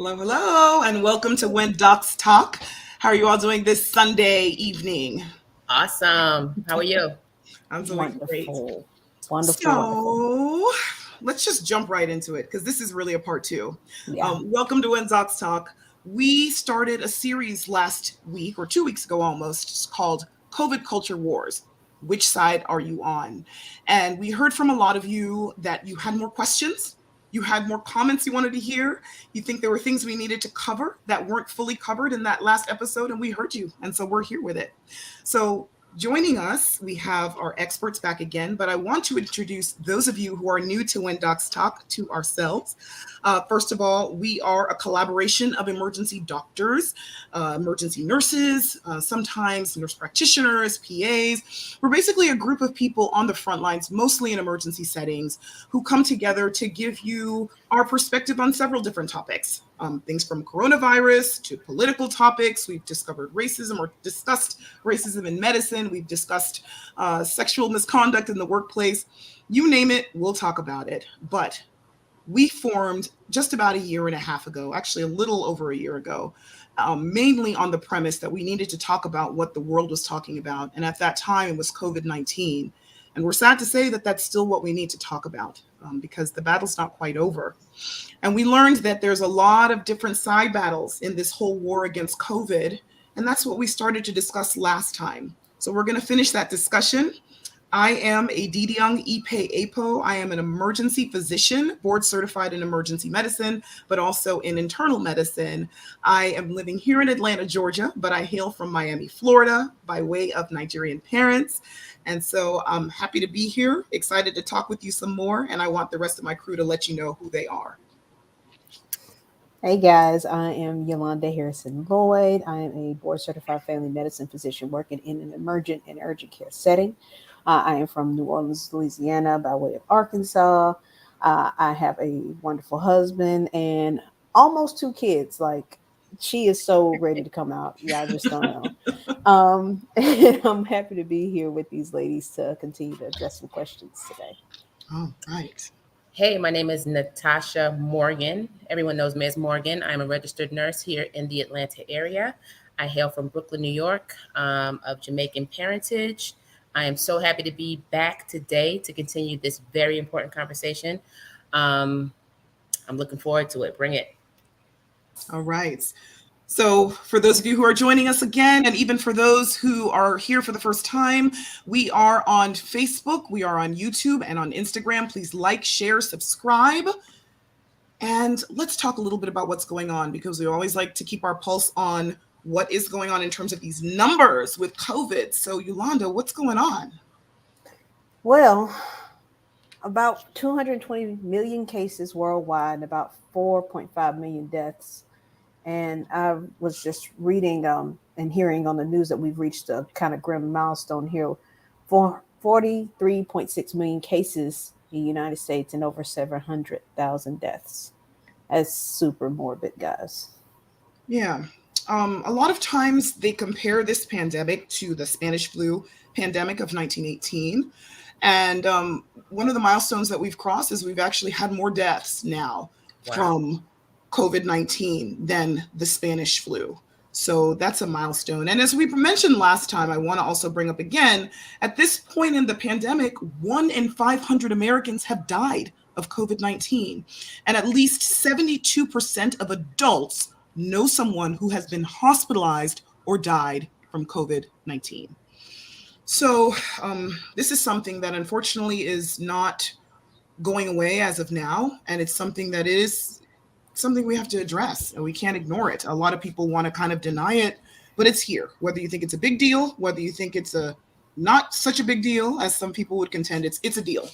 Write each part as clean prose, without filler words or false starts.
Hello, hello, and welcome to When Docs Talk. How are you all doing this Sunday evening? Awesome. How are you? I'm doing great. Wonderful. Wonderful, wonderful. So let's just jump right into it because this is really a part two. Yeah. Welcome to When Docs Talk. We started a series last week or 2 weeks ago almost called COVID Culture Wars. Which side are you on? And we heard from a lot of you that you had more questions. You had more comments you wanted to hear. You think there were things we needed to cover that weren't fully covered in that last episode, and we heard you. And so we're here with it. So joining us, we have our experts back again, but I want to introduce those of you who are new to When Docs Talk to ourselves. First of all, we are a collaboration of emergency doctors, emergency nurses, sometimes nurse practitioners, PAs. We're basically a group of people on the front lines, mostly in emergency settings, who come together to give you our perspective on several different topics. Things from coronavirus to political topics. We've discovered racism or discussed racism in medicine. We've discussed sexual misconduct in the workplace. You name it, we'll talk about it. But we formed just about a year and a half ago, actually a little over a year ago, mainly on the premise that we needed to talk about what the world was talking about. And at that time, it was COVID-19. And we're sad to say that that's still what we need to talk about because the battle's not quite over. And we learned that there's a lot of different side battles in this whole war against COVID. And that's what we started to discuss last time. So we're going to finish that discussion. I am a DDung EPE-APO. I am an emergency physician, board certified in emergency medicine, but also in internal medicine. I am living here in Atlanta, Georgia, but I hail from Miami, Florida, by way of Nigerian parents. And so I'm happy to be here, excited to talk with you some more, and I want the rest of my crew to let you know who they are. Hey guys, I am Yolanda Harrison Lloyd. I am a board certified family medicine physician working in an emergent and urgent care setting. I am from New Orleans, Louisiana, by way of Arkansas. I have a wonderful husband and almost 2 kids. Like, she is so ready to come out. Y'all just don't know. And I'm happy to be here with these ladies to continue to address some questions today. All right. Hey, my name is Natasha Morgan. Everyone knows me as Morgan. I'm a registered nurse here in the Atlanta area. I hail from Brooklyn, New York, of Jamaican parentage. I am so happy to be back today to continue this very important conversation. I'm looking forward to it. Bring it. All right. So for those of you who are joining us again, and even for those who are here for the first time, we are on Facebook, we are on YouTube, and on Instagram. Please like, share, subscribe. And let's talk a little bit about what's going on, because we always like to keep our pulse on what is going on in terms of these numbers with COVID. So Yolanda, what's going on? Well, about 220 million cases worldwide and about 4.5 million deaths. And I was just reading and hearing on the news that we've reached a kind of grim milestone here for 43.6 million cases in the United States and over 700,000 deaths. That's super morbid, guys. Yeah. A lot of times they compare this pandemic to the Spanish flu pandemic of 1918. And one of the milestones that we've crossed is we've actually had more deaths now from COVID-19 than the Spanish flu. So that's a milestone. And as we mentioned last time, I want to also bring up again, at this point in the pandemic, 1 in 500 Americans have died of COVID-19. And at least 72% of adults know someone who has been hospitalized or died from COVID-19. So this is something that unfortunately is not going away as of now. And it's something that is something we have to address, and we can't ignore it. A lot of people want to kind of deny it, but it's here. Whether you think it's a big deal, whether you think it's a not such a big deal, as some people would contend, it's a deal.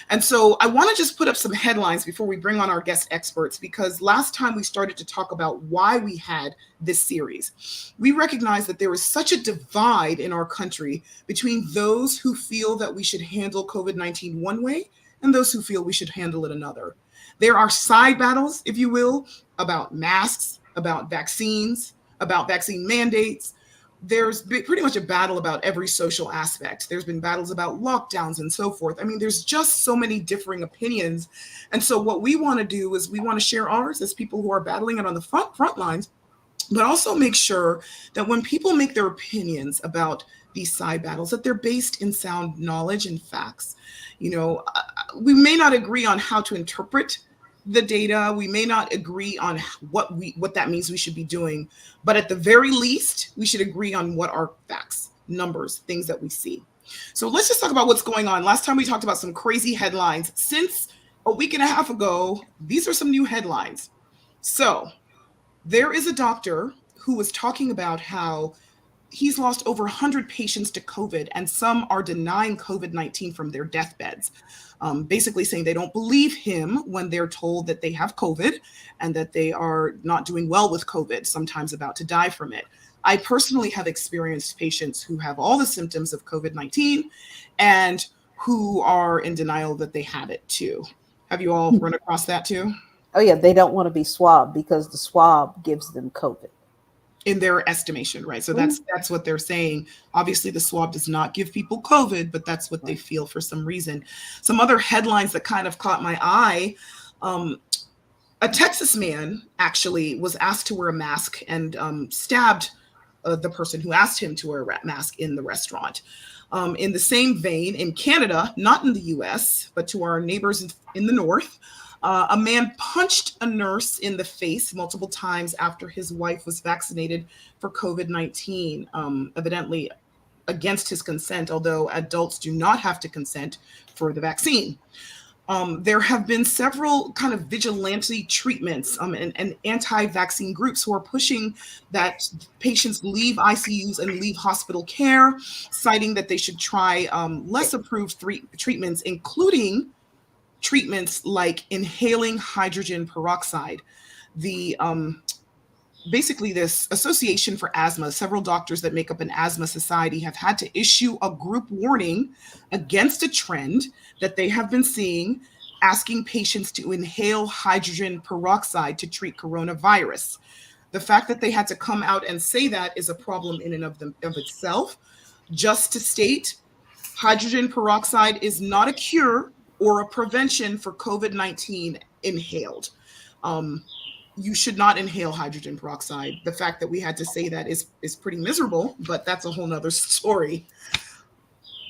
And so I want to just put up some headlines before we bring on our guest experts, because last time we started to talk about why we had this series. We recognized that there is such a divide in our country between those who feel that we should handle COVID-19 one way and those who feel we should handle it another. There are side battles, if you will, about masks, about vaccines, about vaccine mandates. there's been pretty much a battle about every social aspect. There's been battles about lockdowns and so forth. I mean, there's just so many differing opinions. And so what we want to do is we want to share ours as people who are battling it on the front lines, but also make sure that when people make their opinions about these side battles, that they're based in sound knowledge and facts. You know, we may not agree on how to interpret the data. We may not agree on what that means we should be doing, but at the very least, we should agree on what are facts, numbers, things that we see. So let's just talk about what's going on. Last time we talked about some crazy headlines. Since a week and a half ago, these are some new headlines. So there is a doctor who was talking about how he's lost over 100 patients to COVID, and some are denying COVID-19 from their deathbeds, basically saying they don't believe him when they're told that they have COVID and that they are not doing well with COVID, sometimes about to die from it. I personally have experienced patients who have all the symptoms of COVID-19 and who are in denial that they have it too. Have you all run across that too? Oh yeah, they don't want to be swabbed because the swab gives them COVID. In their estimation, right? So that's what they're saying. Obviously, the swab does not give people COVID, but that's what they feel for some reason. Some other headlines that kind of caught my eye. A Texas man actually was asked to wear a mask and stabbed the person who asked him to wear a mask in the restaurant. In the same vein, in Canada, not in the US, but to our neighbors in the north, a man punched a nurse in the face multiple times after his wife was vaccinated for COVID-19, evidently against his consent, although adults do not have to consent for the vaccine. There have been several kind of vigilante treatments and anti-vaccine groups who are pushing that patients leave ICUs and leave hospital care, citing that they should try less approved treatments, including treatments like inhaling hydrogen peroxide. Basically this Association for Asthma, several doctors that make up an asthma society have had to issue a group warning against a trend that they have been seeing, asking patients to inhale hydrogen peroxide to treat coronavirus. The fact that they had to come out and say that is a problem in and of itself. Just to state, hydrogen peroxide is not a cure or a prevention for COVID-19 inhaled. You should not inhale hydrogen peroxide. The fact that we had to say that is pretty miserable, but that's a whole nother story.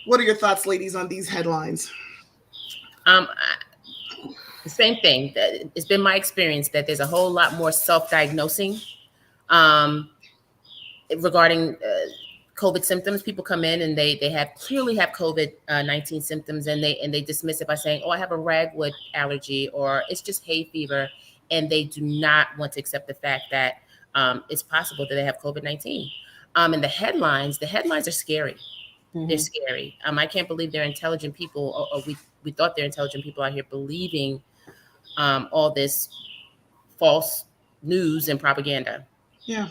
What are your thoughts, ladies, on these headlines? The same thing. It's been my experience that there's a whole lot more self-diagnosing regarding COVID symptoms. People come in and they clearly have COVID-19 symptoms, and they dismiss it by saying, "Oh, I have a ragwood allergy," or "It's just hay fever," and they do not want to accept the fact that it's possible that they have COVID-19. And the headlines are scary. Mm-hmm. They're scary. I can't believe they're intelligent people, or we thought they're intelligent people out here believing all this false news and propaganda. Yeah,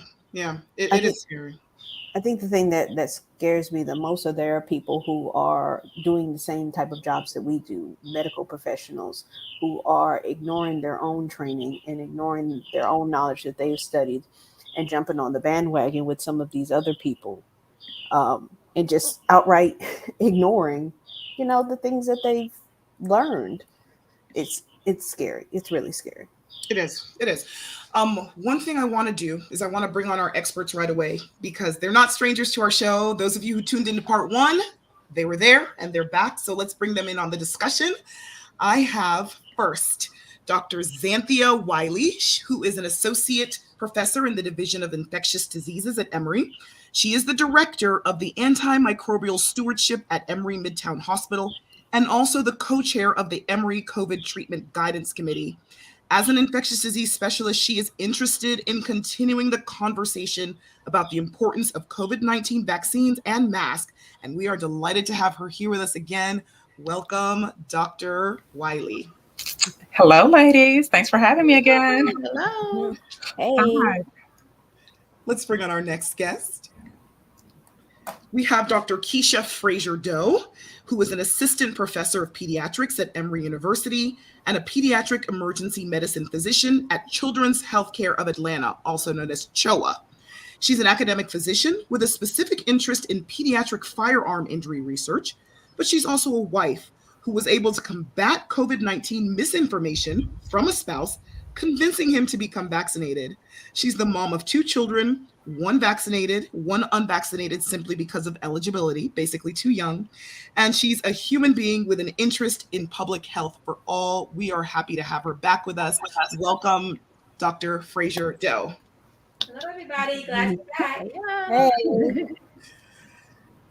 it is scary. I think the thing that scares me the most are there are people who are doing the same type of jobs that we do, medical professionals who are ignoring their own training and ignoring their own knowledge that they've studied and jumping on the bandwagon with some of these other people and just outright ignoring, the things that they've learned. It's scary. It's really scary. It is. One thing I want to do is I want to bring on our experts right away because they're not strangers to our show. Those of you who tuned into part 1, they were there and they're back. So let's bring them in on the discussion. I have first Dr. Xanthia Wiley, who is an associate professor in the Division of Infectious Diseases at Emory. She is the director of the Antimicrobial Stewardship at Emory Midtown Hospital and also the co-chair of the Emory COVID Treatment Guidance Committee. As an infectious disease specialist, she is interested in continuing the conversation about the importance of COVID-19 vaccines and masks, and we are delighted to have her here with us again. Welcome, Dr. Wiley. Hello, ladies. Thanks for having me again. Hello. Hey. Hi. Let's bring on our next guest. We have Dr. Keisha Frazier-Doe, who is an assistant professor of pediatrics at Emory University and a pediatric emergency medicine physician at Children's Healthcare of Atlanta, also known as CHOA. She's an academic physician with a specific interest in pediatric firearm injury research, but she's also a wife who was able to combat COVID-19 misinformation from a spouse, convincing him to become vaccinated. She's the mom of 2 children, one vaccinated, one unvaccinated simply because of eligibility, basically too young. And she's a human being with an interest in public health for all. We are happy to have her back with us. Welcome, Dr. Fraser Doe. Hello, everybody. Glad to be back. Hey.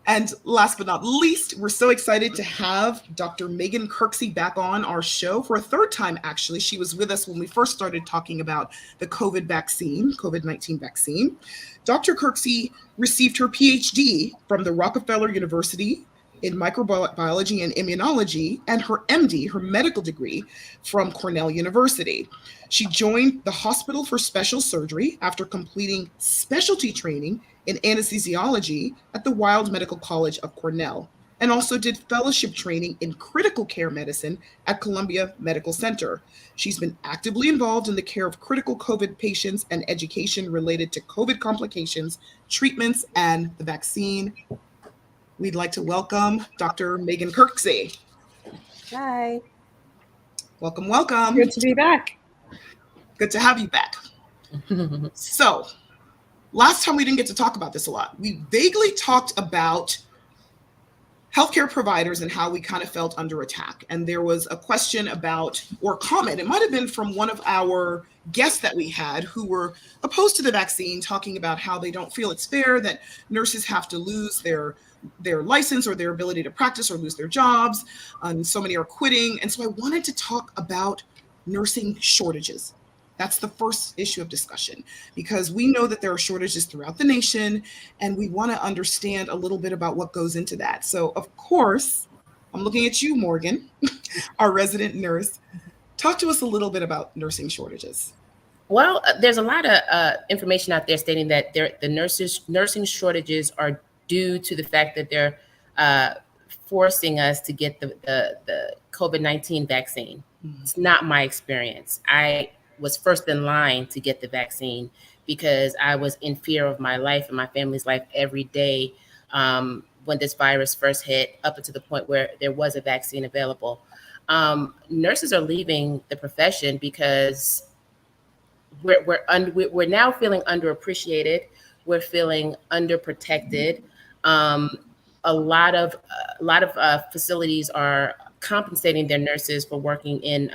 And last but not least, we're so excited to have Dr. Megan Kirksey back on our show for a 3rd time, actually. She was with us when we first started talking about the COVID-19 vaccine. Dr. Kirksey received her PhD from the Rockefeller University in microbiology and immunology, and her MD, her medical degree, from Cornell University. She joined the Hospital for Special Surgery after completing specialty training in anesthesiology at the Weill Medical College of Cornell, and also did fellowship training in critical care medicine at Columbia Medical Center. She's been actively involved in the care of critical COVID patients and education related to COVID complications, treatments, and the vaccine. We'd like to welcome Dr. Megan Kirksey. Hi. Welcome, welcome. Good to be back. Good to have you back. So, last time we didn't get to talk about this a lot. We vaguely talked about healthcare providers and how we kind of felt under attack. And there was a question about, or comment, it might have been from one of our guests that we had who were opposed to the vaccine, talking about how they don't feel it's fair that nurses have to lose their license or their ability to practice or lose their jobs. And so many are quitting. And so I wanted to talk about nursing shortages. That's the first issue of discussion, because we know that there are shortages throughout the nation, and we want to understand a little bit about what goes into that. So, of course, I'm looking at you, Morgan, our resident nurse. Talk to us a little bit about nursing shortages. Well, there's a lot of information out there stating that the nursing shortages are due to the fact that they're forcing us to get the COVID-19 vaccine. It's not my experience. I was first in line to get the vaccine because I was in fear of my life and my family's life every day when this virus first hit, up until the point where there was a vaccine available. Nurses are leaving the profession because we're now feeling underappreciated. We're feeling underprotected. A lot of facilities are compensating their nurses for working in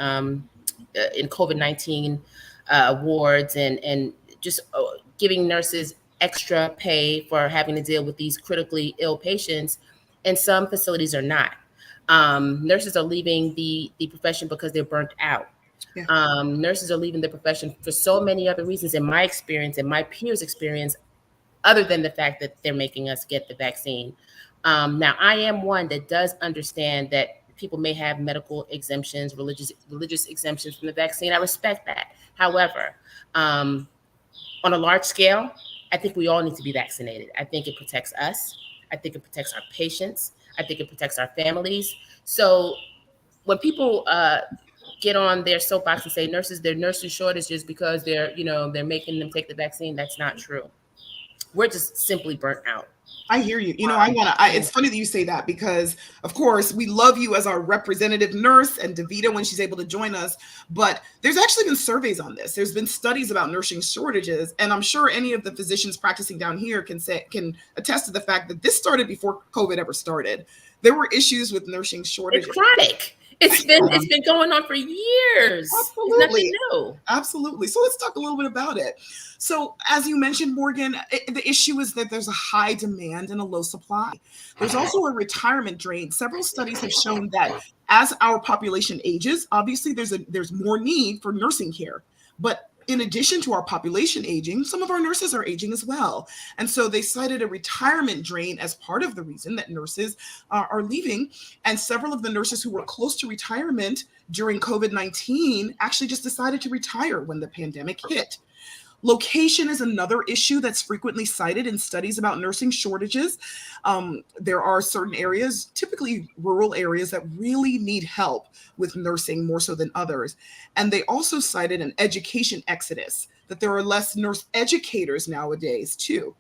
COVID-19 wards and just giving nurses extra pay for having to deal with these critically ill patients. And some facilities are not. Nurses are leaving the profession because they're burnt out. Yeah. Nurses are leaving the profession for so many other reasons, in my experience and my peers' experience, other than the fact that they're making us get the vaccine. Now, I am one that does understand that people may have medical exemptions, religious exemptions from the vaccine. I respect that. However, on a large scale, I think we all need to be vaccinated. I think it protects us. I think it protects our patients. I think it protects our families. So when people get on their soapbox and say they're nursing shortages because they're making them take the vaccine, that's not true. We're just simply burnt out. I hear you. It's funny that you say that, because of course we love you as our representative nurse and Davita when she's able to join us. But there's actually been surveys on this. There's been studies about nursing shortages. And I'm sure any of the physicians practicing down here can attest to the fact that this started before COVID ever started. There were issues with nursing shortages. It's chronic. It's been going on for years. Absolutely. It's nothing new. Absolutely. So let's talk a little bit about it. So as you mentioned, Morgan, the issue is that there's a high demand and a low supply. There's also a retirement drain. Several studies have shown that as our population ages, obviously there's more need for nursing care. But in addition to our population aging, some of our nurses are aging as well. And so they cited a retirement drain as part of the reason that nurses are leaving. And several of the nurses who were close to retirement during COVID-19 actually just decided to retire when the pandemic hit. Location is another issue that's frequently cited in studies about nursing shortages. There are certain areas, typically rural areas, that really need help with nursing more so than others. And they also cited an education exodus that there are less nurse educators nowadays too.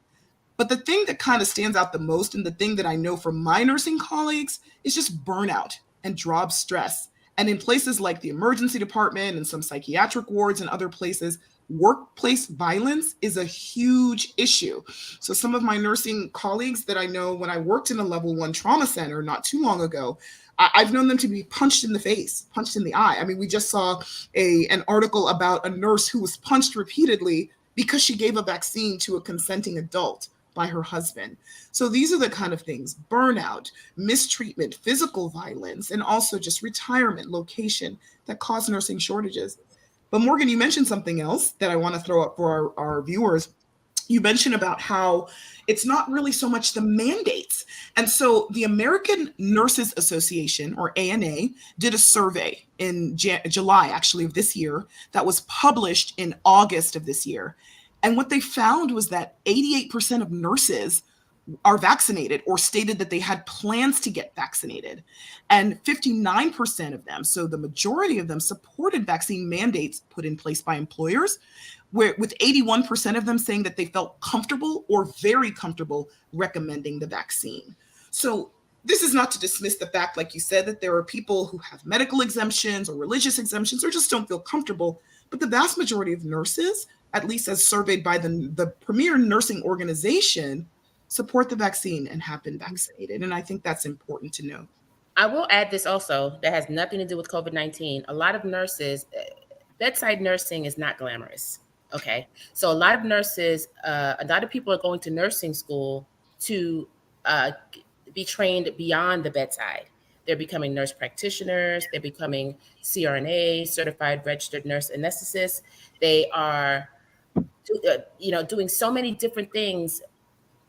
But the thing that kind of stands out the most, and the thing that I know from my nursing colleagues, is just burnout and job stress. And in places like the emergency department and some psychiatric wards and other places, workplace violence is a huge issue. So some of my nursing colleagues that I know, when I worked in a level 1 trauma center not too long ago, I've known them to be punched in the face, punched in the eye. I mean, we just saw an article about a nurse who was punched repeatedly because she gave a vaccine to a consenting adult by her husband. So these are the kind of things: burnout, mistreatment, physical violence, and also just retirement, location, that cause nursing shortages. But Morgan, you mentioned something else that I want to throw up for our viewers. You mentioned about how it's not really so much the mandates. And so the American Nurses Association, or ANA, did a survey in July, actually, of this year that was published in August of this year. And what they found was that 88% of nurses are vaccinated or stated that they had plans to get vaccinated. And 59% of them, so the majority of them, supported vaccine mandates put in place by employers, with 81% of them saying that they felt comfortable or very comfortable recommending the vaccine. So this is not to dismiss the fact, like you said, that there are people who have medical exemptions or religious exemptions or just don't feel comfortable. But the vast majority of nurses, at least as surveyed by the premier nursing organization, support the vaccine and have been vaccinated. And I think that's important to know. I will add this also, that has nothing to do with COVID-19. A lot of nurses, bedside nursing is not glamorous. Okay. So a lot of nurses, a lot of people are going to nursing school to be trained beyond the bedside. They're becoming nurse practitioners. They're becoming CRNA, certified registered nurse anesthetists. They are, doing so many different things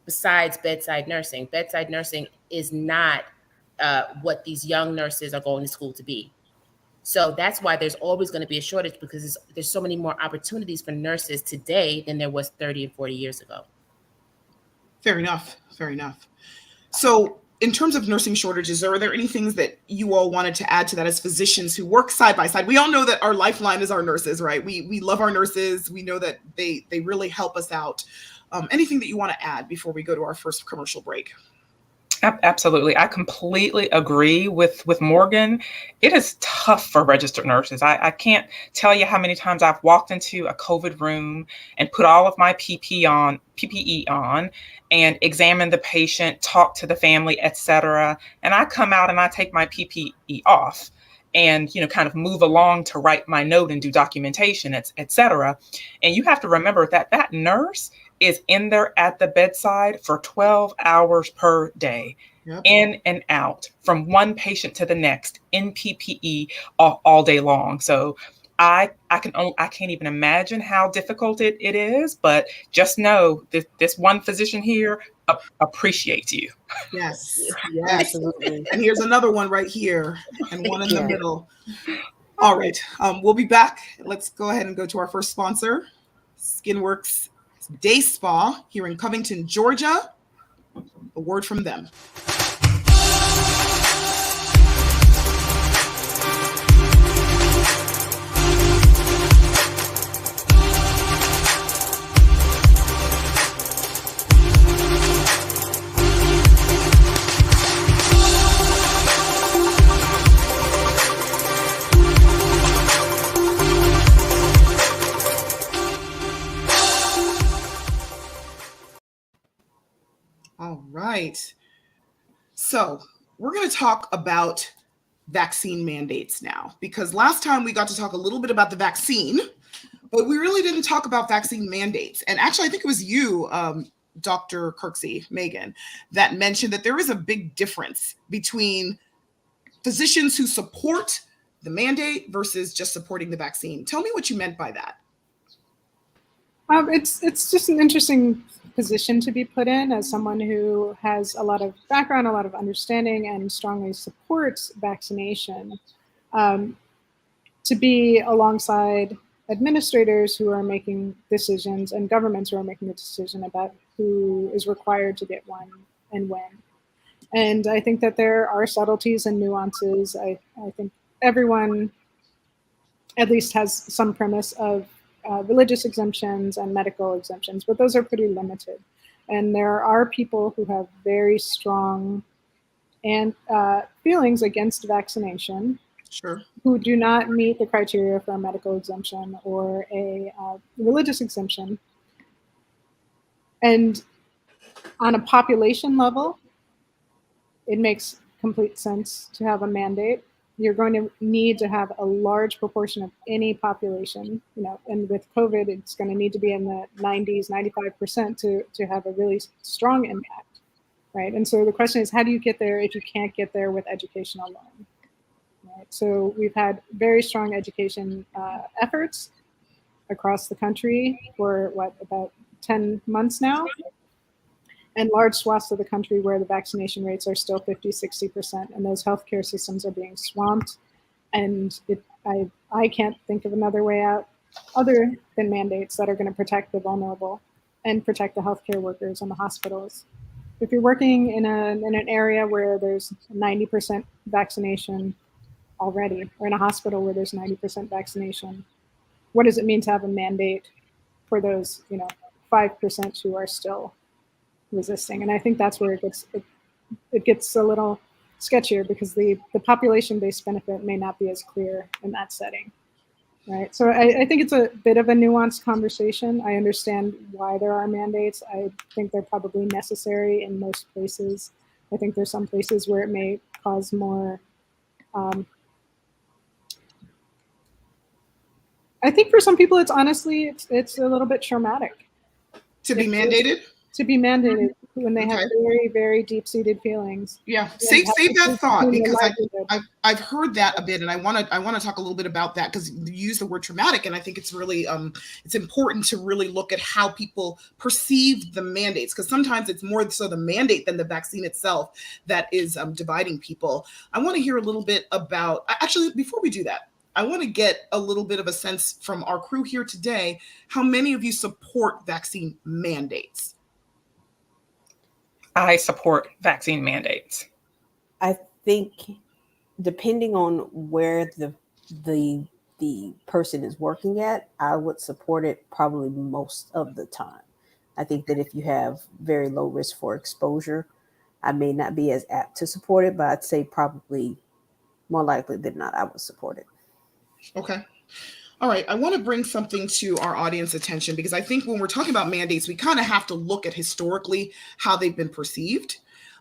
besides bedside nursing. Bedside nursing is not what these young nurses are going to school to be. So that's why there's always going to be a shortage, because there's so many more opportunities for nurses today than there was 30 and 40 years ago. Fair enough. Fair enough. So in terms of nursing shortages, are there any things that you all wanted to add to that as physicians who work side by side? We all know that our lifeline is our nurses, right? We love our nurses. We know that they really help us out. Anything that you want to add before we go to our first commercial break? Absolutely. I completely agree with Morgan. It is tough for registered nurses. I can't tell you how many times I've walked into a COVID room and put all of my PPE on and examine the patient, talk to the family, etc. And I come out and I take my PPE off and, kind of move along to write my note and do documentation, etc. And you have to remember that nurse is in there at the bedside for 12 hours per day, yep, in and out, from one patient to the next, in PPE all day long. So I can't even imagine how difficult it is, but just know that this one physician here appreciates you. Yes, Absolutely. And here's another one right here and one in the middle. All right, we'll be back. Let's go ahead and go to our first sponsor, SkinWorks Day Spa here in Covington, Georgia. A word from them. All right. So we're going to talk about vaccine mandates now, because last time we got to talk a little bit about the vaccine, but we really didn't talk about vaccine mandates. And actually, I think it was you, Dr. Kirksey, Megan, that mentioned that there is a big difference between physicians who support the mandate versus just supporting the vaccine. Tell me what you meant by that. It's just an interesting position to be put in as someone who has a lot of background, a lot of understanding, and strongly supports vaccination, to be alongside administrators who are making decisions and governments who are making a decision about who is required to get one and when. And I think that there are subtleties and nuances. I think everyone at least has some premise of religious exemptions and medical exemptions, but those are pretty limited. And there are people who have very strong feelings against vaccination, Sure. who do not meet the criteria for a medical exemption or a religious exemption. And on a population level, it makes complete sense to have a mandate. You're going to need to have a large proportion of any population, and with COVID, it's going to need to be in the 90s, 95% to have a really strong impact, right? And so the question is, how do you get there if you can't get there with education alone? Right? So we've had very strong education efforts across the country for about 10 months now, and large swaths of the country where the vaccination rates are still 50, 60%, and those healthcare systems are being swamped. And I can't think of another way out other than mandates that are going to protect the vulnerable and protect the healthcare workers and the hospitals. If you're working in an area where there's 90% vaccination already, or in a hospital where there's 90% vaccination, what does it mean to have a mandate for those 5% who are still resisting? And I think that's where it gets a little sketchier, because the population-based benefit may not be as clear in that setting, right? So I think it's a bit of a nuanced conversation. I understand why there are mandates. I think they're probably necessary in most places. I think there's some places where it may cause more. I think for some people, it's honestly a little bit traumatic To be mandated? To be mandated when they have very, very deep-seated feelings. Yeah, save that thought, because I've heard that a bit, and I want to talk a little bit about that, because you use the word traumatic, and I think it's really it's important to really look at how people perceive the mandates, because sometimes it's more so the mandate than the vaccine itself that is dividing people. I want to hear a little bit about, actually, before we do that, I want to get a little bit of a sense from our crew here today, how many of you support vaccine mandates? I support vaccine mandates. I think depending on where the person is working at, I would support it probably most of the time. I think that if you have very low risk for exposure, I may not be as apt to support it, but I'd say probably more likely than not, I would support it. Okay. All right. I want to bring something to our audience attention, because I think when we're talking about mandates, we kind of have to look at historically how they've been perceived,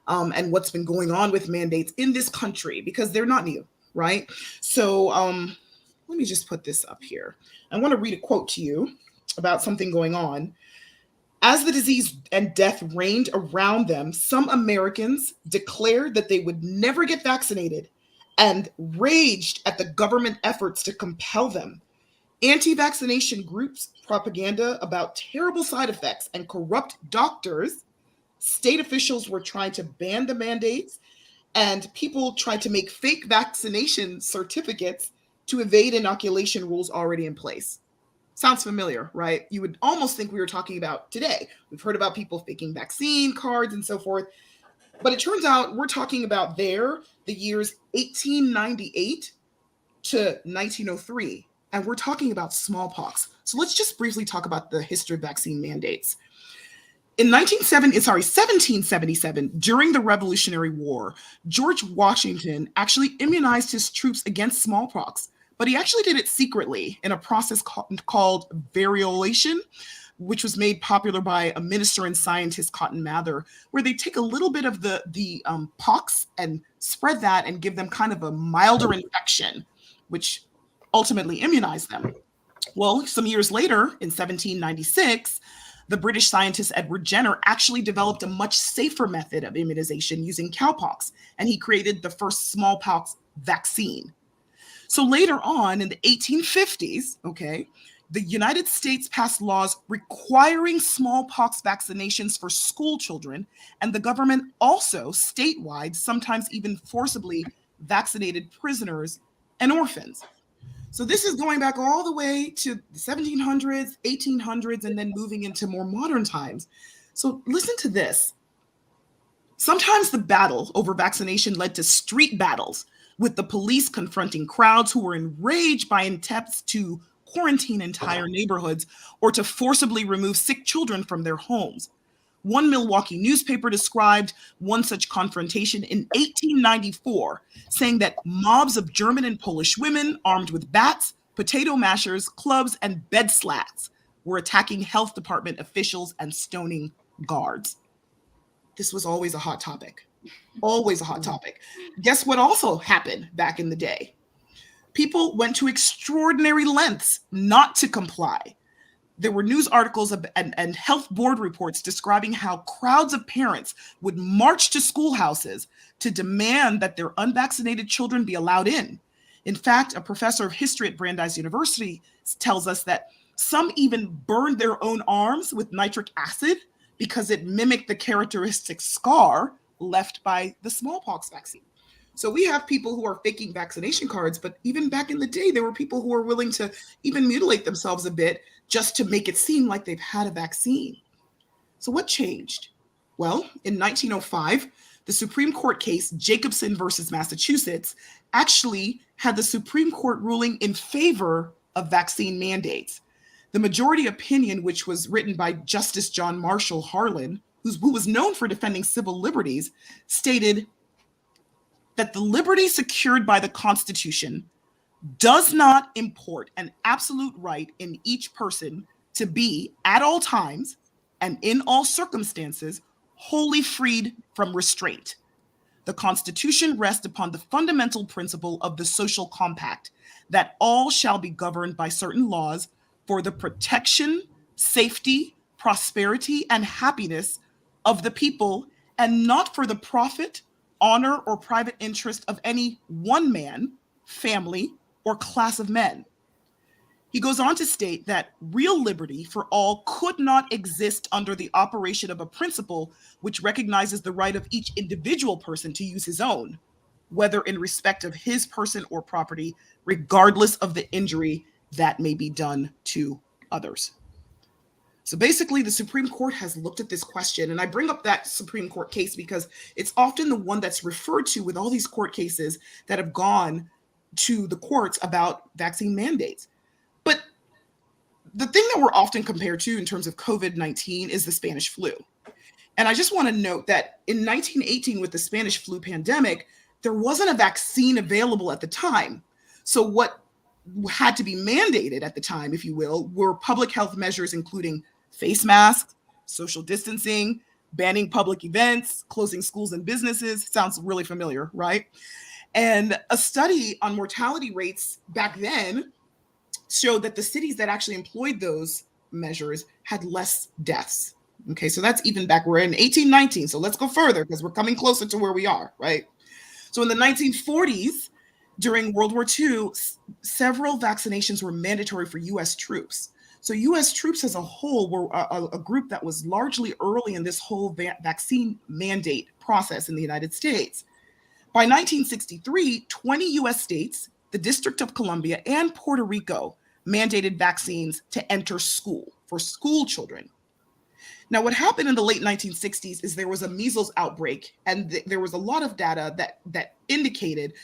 and what's been going on with mandates in this country, because they're not new, right? So let me just put this up here. I want to read a quote to you about something going on. As the disease and death reigned around them, some Americans declared that they would never get vaccinated and raged at the government efforts to compel them. Anti-vaccination groups, propaganda about terrible side effects, and corrupt doctors. State officials were trying to ban the mandates, and people tried to make fake vaccination certificates to evade inoculation rules already in place. Sounds familiar, right? You would almost think we were talking about today. We've heard about people faking vaccine cards and so forth. But it turns out we're talking about the years 1898 to 1903. And we're talking about smallpox. So let's just briefly talk about the history of vaccine mandates. In 1777, during the Revolutionary War, George Washington actually immunized his troops against smallpox, but he actually did it secretly in a process called variolation, which was made popular by a minister and scientist, Cotton Mather, where they take a little bit of the pox and spread that and give them kind of a milder infection, which ultimately immunized them. Well, some years later, in 1796, the British scientist Edward Jenner actually developed a much safer method of immunization using cowpox, and he created the first smallpox vaccine. So later on in the 1850s, the United States passed laws requiring smallpox vaccinations for school children, and the government also statewide, sometimes even forcibly, vaccinated prisoners and orphans. So this is going back all the way to the 1700s, 1800s, and then moving into more modern times. So listen to this. Sometimes the battle over vaccination led to street battles, with the police confronting crowds who were enraged by attempts to, quarantine entire neighborhoods or to forcibly remove sick children from their homes. One Milwaukee newspaper described one such confrontation in 1894, saying that mobs of German and Polish women armed with bats, potato mashers, clubs, and bed slats were attacking health department officials and stoning guards. This was always a hot topic. Always a hot topic. Guess what also happened back in the day? People went to extraordinary lengths not to comply. There were news articles and health board reports describing how crowds of parents would march to schoolhouses to demand that their unvaccinated children be allowed in. In fact, a professor of history at Brandeis University tells us that some even burned their own arms with nitric acid because it mimicked the characteristic scar left by the smallpox vaccine. So we have people who are faking vaccination cards, but even back in the day, there were people who were willing to even mutilate themselves a bit just to make it seem like they've had a vaccine. So what changed? Well, in 1905, the Supreme Court case Jacobson versus Massachusetts actually had the Supreme Court ruling in favor of vaccine mandates. The majority opinion, which was written by Justice John Marshall Harlan, who was known for defending civil liberties, stated that the liberty secured by the Constitution does not import an absolute right in each person to be, at all times and in all circumstances, wholly freed from restraint. The Constitution rests upon the fundamental principle of the social compact that all shall be governed by certain laws for the protection, safety, prosperity, and happiness of the people, and not for the profit, honor, or private interest of any one man, family, or class of men. He goes on to state that real liberty for all could not exist under the operation of a principle which recognizes the right of each individual person to use his own, whether in respect of his person or property, regardless of the injury that may be done to others. So basically, the Supreme Court has looked at this question, and I bring up that Supreme Court case because it's often the one that's referred to with all these court cases that have gone to the courts about vaccine mandates. But the thing that we're often compared to in terms of COVID-19 is the Spanish flu. And I just want to note that in 1918, with the Spanish flu pandemic, there wasn't a vaccine available at the time. So what had to be mandated at the time, if you will, were public health measures, including face masks, social distancing, banning public events, closing schools and businesses. Sounds really familiar, right? And a study on mortality rates back then showed that the cities that actually employed those measures had less deaths. Okay, so that's even back, we're in 1819. So let's go further because we're coming closer to where we are, right? So in the 1940s, during World War II, several vaccinations were mandatory for US troops. So US troops as a whole were a group that was largely early in this whole vaccine mandate process in the United States. By 1963, 20 US states, the District of Columbia, and Puerto Rico mandated vaccines to enter school for school children. Now, what happened in the late 1960s is there was a measles outbreak, and there was a lot of data that indicated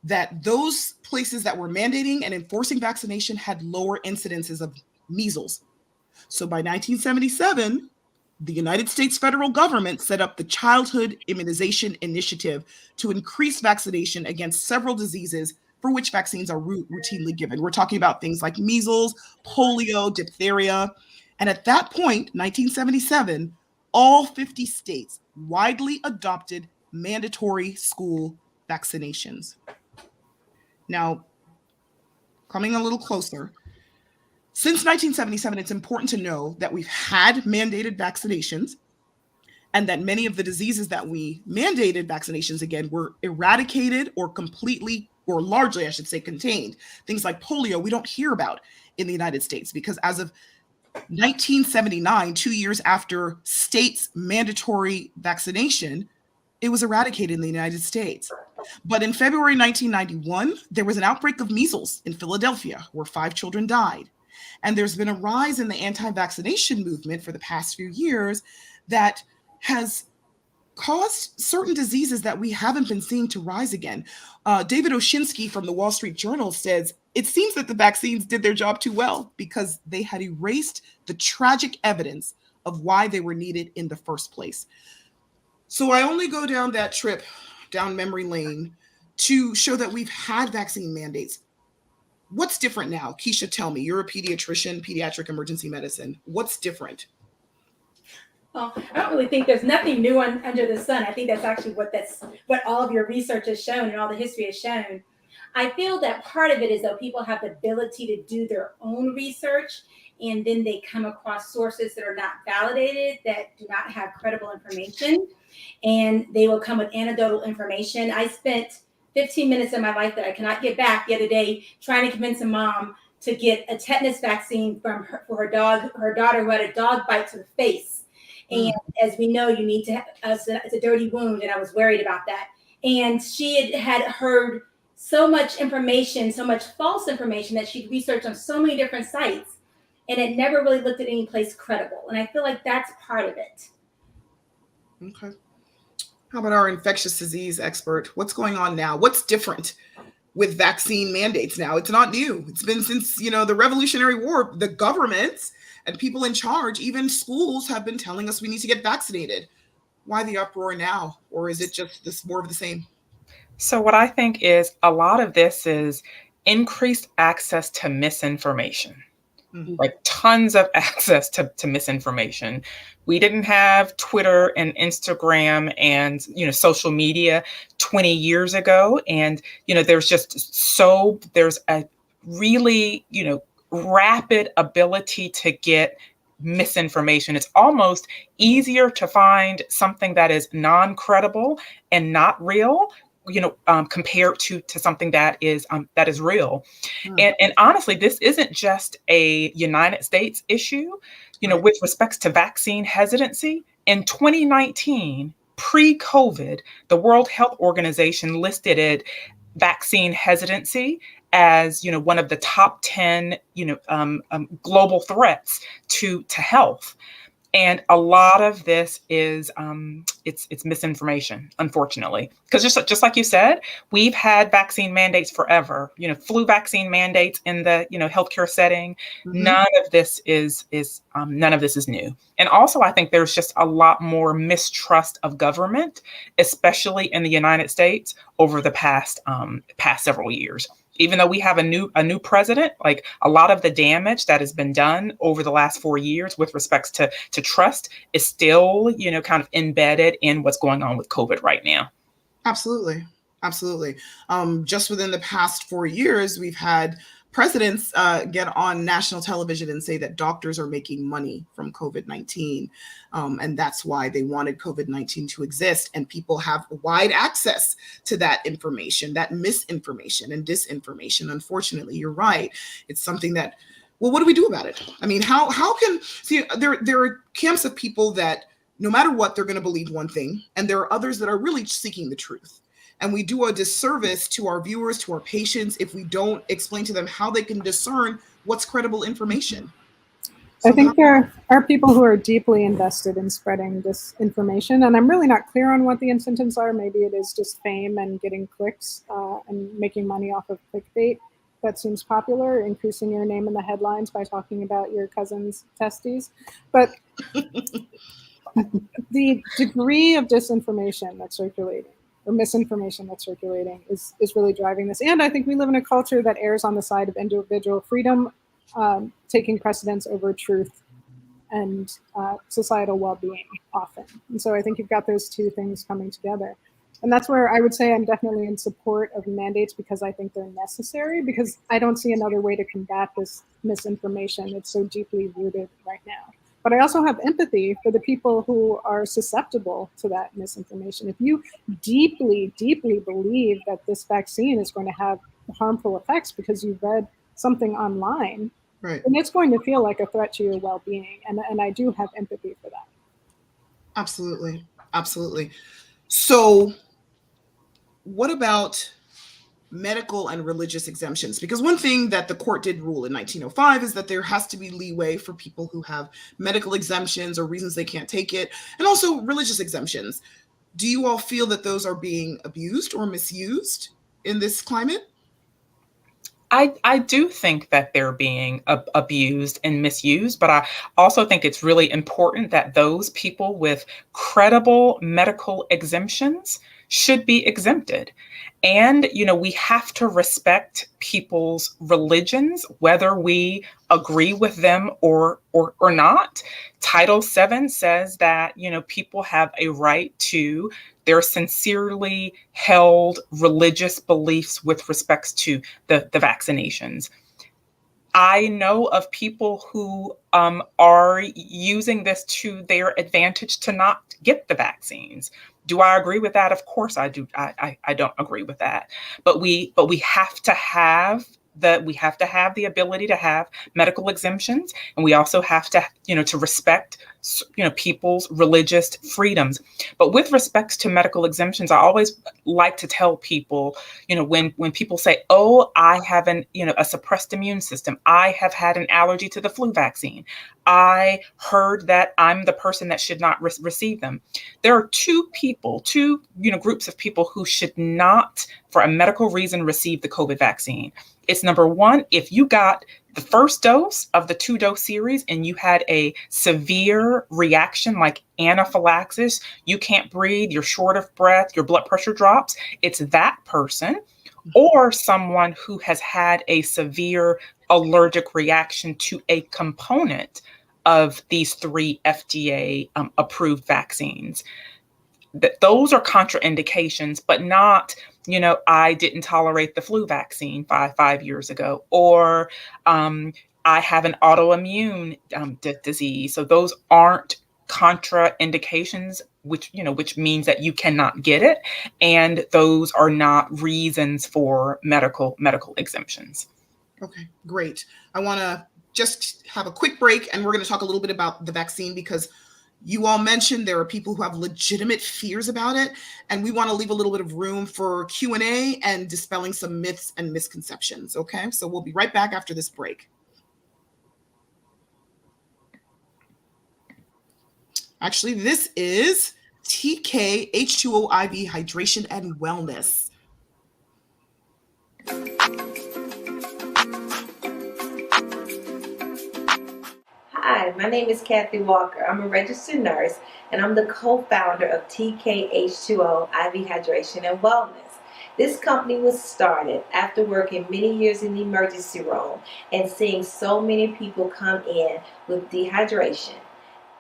that those places that were mandating and enforcing vaccination had lower incidences of measles. So by 1977, the United States federal government set up the Childhood Immunization Initiative to increase vaccination against several diseases for which vaccines are routinely given. We're talking about things like measles, polio, diphtheria. And at that point, 1977, all 50 states widely adopted mandatory school vaccinations. Now, coming a little closer, since 1977, it's important to know that we've had mandated vaccinations and that many of the diseases that we mandated vaccinations again were eradicated or completely, or largely, I should say, contained. Things like polio, we don't hear about in the United States because as of 1979, 2 years after states' mandatory vaccination, it was eradicated in the United States. But in February 1991, there was an outbreak of measles in Philadelphia where 5 children died. And there's been a rise in the anti-vaccination movement for the past few years that has caused certain diseases that we haven't been seeing to rise again. David Oshinsky from the Wall Street Journal says it seems that the vaccines did their job too well because they had erased the tragic evidence of why they were needed in the first place. So I only go down that trip down memory lane to show that we've had vaccine mandates. What's different now? Keisha, tell me. You're a pediatrician, pediatric emergency medicine. What's different? Well, I don't really think there's nothing new under the sun. I think that's actually what all of your research has shown and all the history has shown. I feel that part of it is that people have the ability to do their own research, and then they come across sources that are not validated, that do not have credible information, and they will come with anecdotal information. I spent 15 minutes of my life that I cannot get back the other day trying to convince a mom to get a tetanus vaccine for her daughter who had a dog bite to the face. And as we know, you need to have, it's a dirty wound, and I was worried about that. And she had heard so much information, so much false information that she'd researched on so many different sites, and it never really looked at any place credible. And I feel like that's part of it. Okay. How about our infectious disease expert? What's going on now? What's different with vaccine mandates now? It's not new. It's been since, the Revolutionary War. The governments and people in charge, even schools, have been telling us we need to get vaccinated. Why the uproar now? Or is it just this more of the same? So what I think is a lot of this is increased access to misinformation. Like tons of access to misinformation. We didn't have Twitter and Instagram and, social media 20 years ago. And, there's a really, rapid ability to get misinformation. It's almost easier to find something that is non-credible and not real, compared to something that is real. And honestly, this isn't just a United States issue, with respects to vaccine hesitancy. In 2019, pre-COVID, the World Health Organization listed vaccine hesitancy as, one of the top 10, global threats to health. And a lot of this is it's misinformation, unfortunately, because just like you said, we've had vaccine mandates forever. Flu vaccine mandates in the healthcare setting. None of this is new. And also, I think there's just a lot more mistrust of government, especially in the United States, over the past several years. Even though we have a new president, like a lot of the damage that has been done over the last 4 years with respects to trust is still, kind of embedded in what's going on with COVID right now. Absolutely. Absolutely. Just within the past 4 years, we've had presidents get on national television and say that doctors are making money from COVID-19. And that's why they wanted COVID-19 to exist. And people have wide access to that information, that misinformation and disinformation. Unfortunately, you're right. It's something that, well, what do we do about it? I mean, how can, see, there are camps of people that no matter what, they're going to believe one thing. And there are others that are really seeking the truth. And we do a disservice to our viewers, to our patients, if we don't explain to them how they can discern what's credible information. I think there are people who are deeply invested in spreading this information, and I'm really not clear on what the incentives are. Maybe it is just fame and getting clicks and making money off of clickbait. That seems popular, increasing your name in the headlines by talking about your cousin's testes. But the degree of disinformation that's circulating, or misinformation that's circulating, is really driving this. And I think we live in a culture that errs on the side of individual freedom, taking precedence over truth and societal well-being often. And so I think you've got those two things coming together. And that's where I would say I'm definitely in support of mandates, because I think they're necessary, because I don't see another way to combat this misinformation. It's so deeply rooted right now. But I also have empathy for the people who are susceptible to that misinformation. If you deeply, deeply believe that this vaccine is going to have harmful effects because you've read something online, right, then it's going to feel like a threat to your well-being. And I do have empathy for that. Absolutely. Absolutely. So what about medical and religious exemptions? Because one thing that the court did rule in 1905 is that there has to be leeway for people who have medical exemptions or reasons they can't take it, and also religious exemptions. Do you all feel that those are being abused or misused in this climate? I do think that they're being abused and misused, but I also think it's really important that those people with credible medical exemptions should be exempted. And, we have to respect people's religions, whether we agree with them or not. Title VII says that, people have a right to their sincerely held religious beliefs with respects to the vaccinations. I know of people who are using this to their advantage to not get the vaccines. Do I agree with that? Of course I do. I don't agree with that. But we have to have the ability to have medical exemptions, and we also have to to respect people's religious freedoms. But with respects to medical exemptions, I always like to tell people, when people say, oh, I have a suppressed immune system, I have had an allergy to the flu vaccine, I heard that I'm the person that should not receive them. There are two groups of people who should not, for a medical reason, receive the COVID vaccine. It's number one, if you got the first dose of the 2-dose series and you had a severe reaction like anaphylaxis, you can't breathe, you're short of breath, your blood pressure drops, it's that person, or someone who has had a severe allergic reaction to a component of these 3 FDA approved vaccines. Those are contraindications, but not, I didn't tolerate the flu vaccine five years ago, or I have an autoimmune disease. So those aren't contraindications, which means that you cannot get it. And those are not reasons for medical exemptions. Okay, great. I want to just have a quick break, and we're going to talk a little bit about the vaccine, because you all mentioned there are people who have legitimate fears about it, and we want to leave a little bit of room for Q&A and dispelling some myths and misconceptions. Okay, so we'll be right back after this break. Actually, this is TK H2O IV Hydration and Wellness. Hi, my name is Kathy Walker. I'm a registered nurse, and I'm the co-founder of TK-H2O IV Hydration and Wellness. This company was started after working many years in the emergency room and seeing so many people come in with dehydration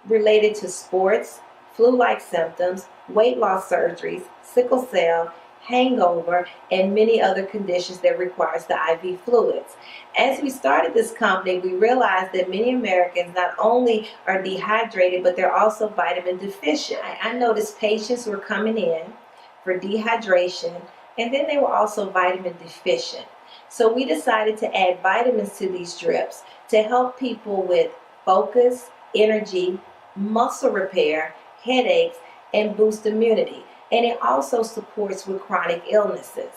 related to sports, flu-like symptoms, weight loss surgeries, sickle cell, hangover, and many other conditions that requires the IV fluids. As we started this company, we realized that many Americans not only are dehydrated, but they're also vitamin deficient. I noticed patients were coming in for dehydration, and then they were also vitamin deficient. So we decided to add vitamins to these drips to help people with focus, energy, muscle repair, headaches, and boost immunity. And it also supports with chronic illnesses.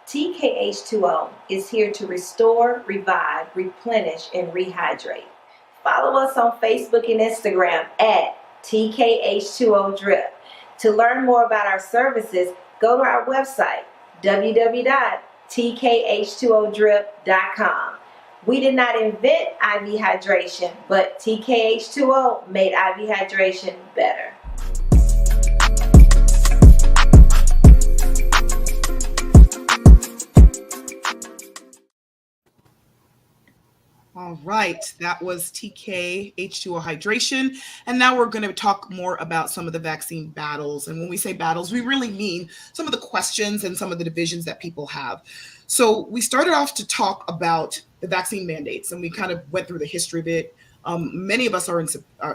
TK-H2O is here to restore, revive, replenish, and rehydrate. Follow us on Facebook and Instagram at TK-H2O Drip. To learn more about our services, go to our website, www.tkh2odrip.com. We did not invent IV hydration, but TK-H2O made IV hydration better. All right, that was TK H2O hydration. And now we're going to talk more about some of the vaccine battles. And when we say battles, we really mean some of the questions and some of the divisions that people have. So we started off to talk about the vaccine mandates, and we kind of went through the history of it. Many of us are in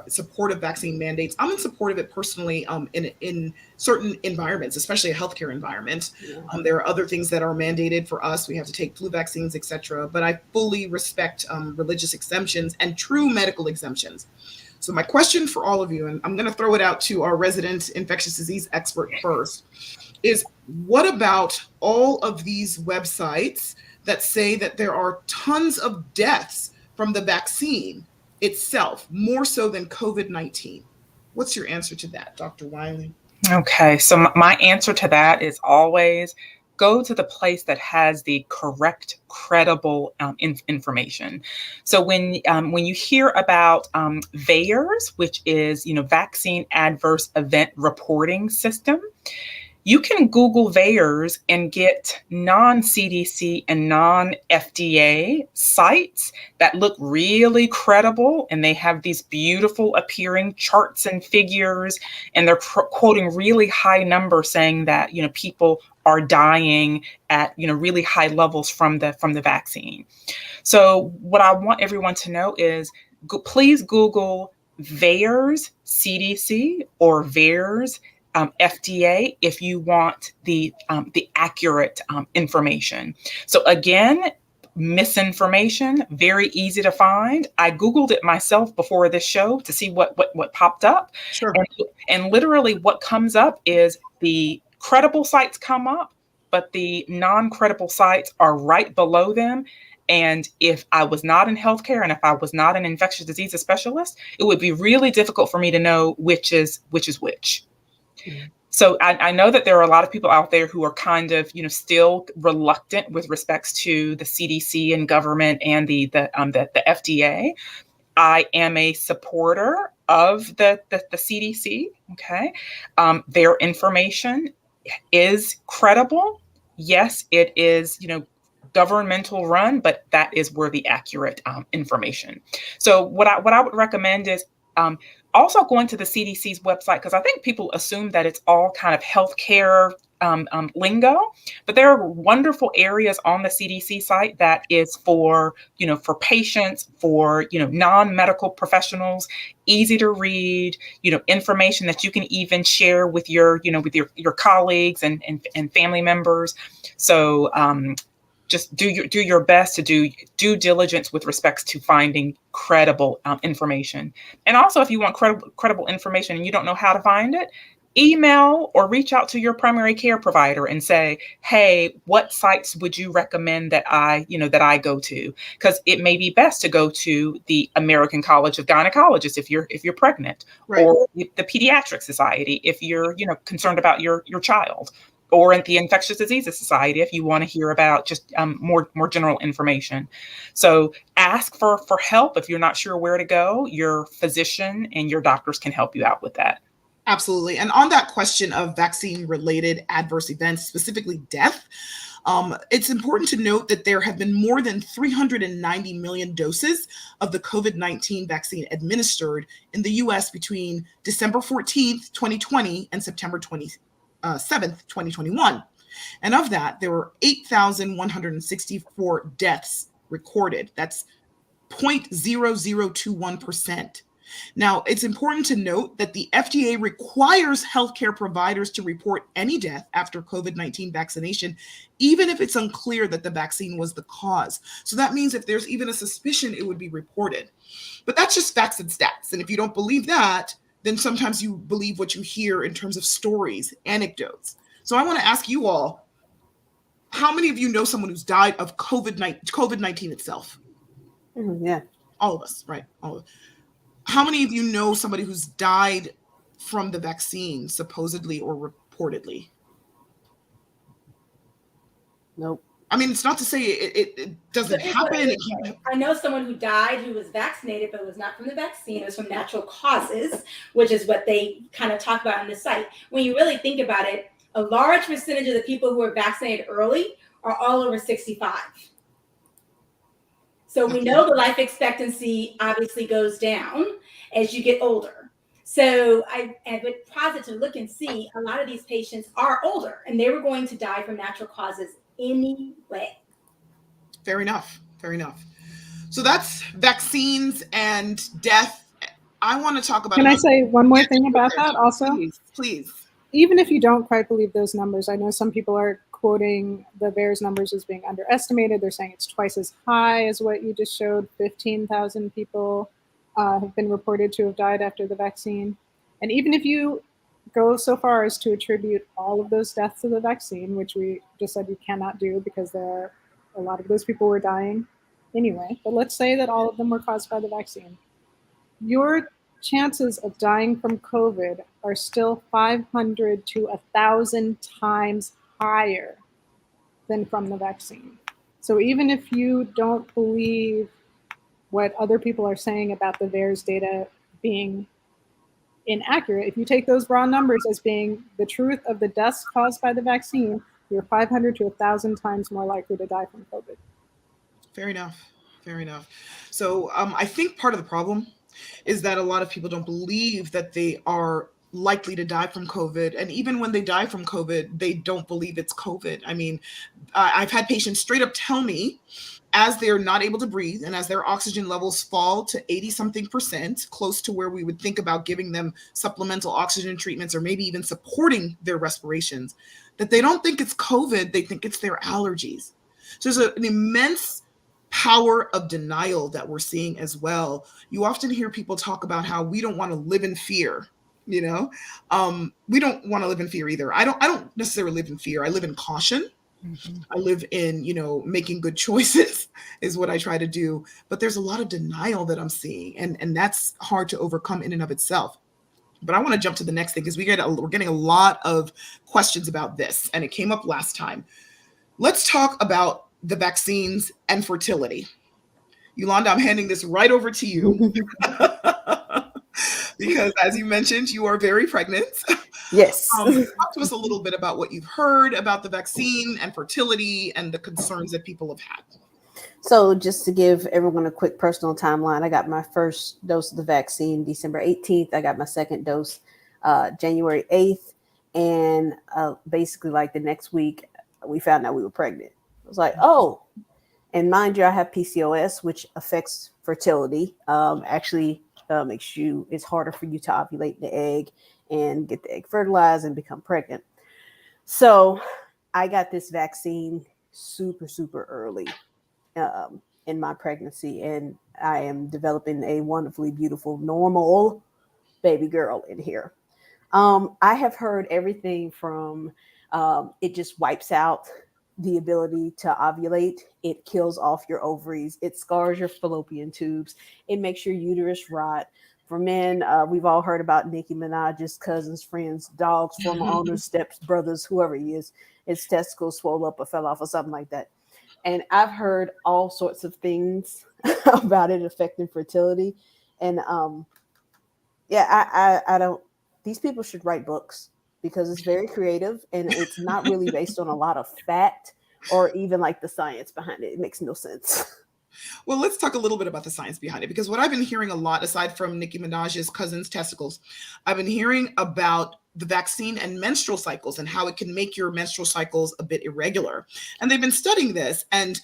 support of vaccine mandates. I'm in support of it personally in certain environments, especially a healthcare environment. There are other things that are mandated for us. We have to take flu vaccines, etc. But I fully respect religious exemptions and true medical exemptions. So my question for all of you, and I'm going to throw it out to our resident infectious disease expert first, is what about all of these websites that say that there are tons of deaths from the vaccine itself, more so than COVID-19? What's your answer to that, Dr. Wiley? Okay, so my answer to that is always go to the place that has the correct, credible information. So when you hear about VAERS, which is Vaccine Adverse Event Reporting System, you can Google VAERS and get non-CDC and non-FDA sites that look really credible, and they have these beautiful appearing charts and figures, and they're quoting really high numbers saying that people are dying at really high levels from the vaccine. So what I want everyone to know is please Google VAERS CDC or VAERS FDA if you want the accurate information. So again, misinformation, very easy to find. I Googled it myself before this show to see what popped up. Sure. And literally what comes up is the credible sites come up, but the non-credible sites are right below them. And if I was not in healthcare and if I was not an infectious diseases specialist, it would be really difficult for me to know which is which. So I know that there are a lot of people out there who are kind of, still reluctant with respects to the CDC and government and the FDA. I am a supporter of the CDC. Okay, their information is credible. Yes, it is, governmental run, but that is where the accurate information. So what I would recommend is also going to the CDC's website, because I think people assume that it's all kind of healthcare lingo, but there are wonderful areas on the CDC site that is for patients, for non-medical professionals, easy to read, information that you can even share with your colleagues and family members. So just do your best to do due diligence with respects to finding credible information. And also, if you want credible information and you don't know how to find it, email or reach out to your primary care provider and say, hey, what sites would you recommend that I go to? Because it may be best to go to the American College of Gynecologists if you're pregnant, right, or the Pediatric Society if you're concerned about your child, or in the Infectious Diseases Society if you want to hear about just more general information. So ask for help if you're not sure where to go. Your physician and your doctors can help you out with that. Absolutely. And on that question of vaccine-related adverse events, specifically death, it's important to note that there have been more than 390 million doses of the COVID-19 vaccine administered in the U.S. between December 14th, 2020 and September 27th, 2021. And of that, there were 8,164 deaths recorded. That's 0.0021%. Now, it's important to note that the FDA requires healthcare providers to report any death after COVID-19 vaccination, even if it's unclear that the vaccine was the cause. So that means if there's even a suspicion, it would be reported. But that's just facts and stats. And if you don't believe that, then sometimes you believe what you hear in terms of stories, anecdotes. So I want to ask you all, how many of you know someone who's died of COVID-19 itself? Yeah. All of us, right? All of us. How many of you know somebody who's died from the vaccine, supposedly or reportedly? Nope. I mean, it's not to say it doesn't happen. I know someone who died who was vaccinated, but it was not from the vaccine. It was from natural causes, which is what they kind of talk about on the site. When you really think about it, a large percentage of the people who are vaccinated early are all over 65. So we know the life expectancy obviously goes down as you get older. So I would posit to look and see a lot of these patients are older and they were going to die from natural causes anyway. Fair enough. Fair enough. So that's vaccines and death. I want to talk about. Can I say one more thing about that also? Please. Even if you don't quite believe those numbers, I know some people are quoting the VAERS numbers as being underestimated. They're saying it's twice as high as what you just showed. 15,000 people have been reported to have died after the vaccine. And even if you go so far as to attribute all of those deaths to the vaccine, which we just said you cannot do because there are a lot of those people were dying anyway, but let's say that all of them were caused by the vaccine. Your chances of dying from COVID are still 500 to 1,000 times higher than from the vaccine. So even if you don't believe what other people are saying about the VAERS data being inaccurate, if you take those raw numbers as being the truth of the deaths caused by the vaccine, you're 500 to 1,000 times more likely to die from COVID. Fair enough. Fair enough. So I think part of the problem is that a lot of people don't believe that they are likely to die from COVID. And even when they die from COVID, they don't believe it's COVID. I mean, I've had patients straight up tell me, as they're not able to breathe and as their oxygen levels fall to 80 something percent, close to where we would think about giving them supplemental oxygen treatments or maybe even supporting their respirations, that they don't think it's COVID, they think it's their allergies. So there's an immense power of denial that we're seeing as well. You often hear people talk about how we don't want to live in fear. We don't want to live in fear either. I don't necessarily live in fear. I live in caution. Mhm. I live in, making good choices is what I try to do. But there's a lot of denial that I'm seeing, and that's hard to overcome in and of itself. But I want to jump to the next thing because we're getting a lot of questions about this, and it came up last time. Let's talk about the vaccines and fertility. Yolanda, I'm handing this right over to you because, as you mentioned, you are very pregnant. Yes. Talk to us a little bit about what you've heard about the vaccine and fertility and the concerns that people have had. So just to give everyone a quick personal timeline, I got my first dose of the vaccine December 18th. I got my second dose January 8th. And basically like the next week, we found out we were pregnant. I was like, oh, and mind you, I have PCOS, which affects fertility. Actually makes it's harder for you to ovulate the egg and get the egg fertilized and become pregnant. So I got this vaccine super, super early in my pregnancy, and I am developing a wonderfully beautiful, normal baby girl in here. I have heard everything from it just wipes out the ability to ovulate. It kills off your ovaries. It scars your fallopian tubes. It makes your uterus rot. For men, we've all heard about Nicki Minaj's cousins, friends, dogs, former owners, steps, brothers, whoever he is. His testicles swole up or fell off or something like that. And I've heard all sorts of things about it affecting fertility. And I don't, these people should write books because it's very creative and it's not really based on a lot of fact or even like the science behind it. It makes no sense. Well, let's talk a little bit about the science behind it, because what I've been hearing a lot, aside from Nicki Minaj's cousin's testicles, I've been hearing about the vaccine and menstrual cycles and how it can make your menstrual cycles a bit irregular. And they've been studying this. And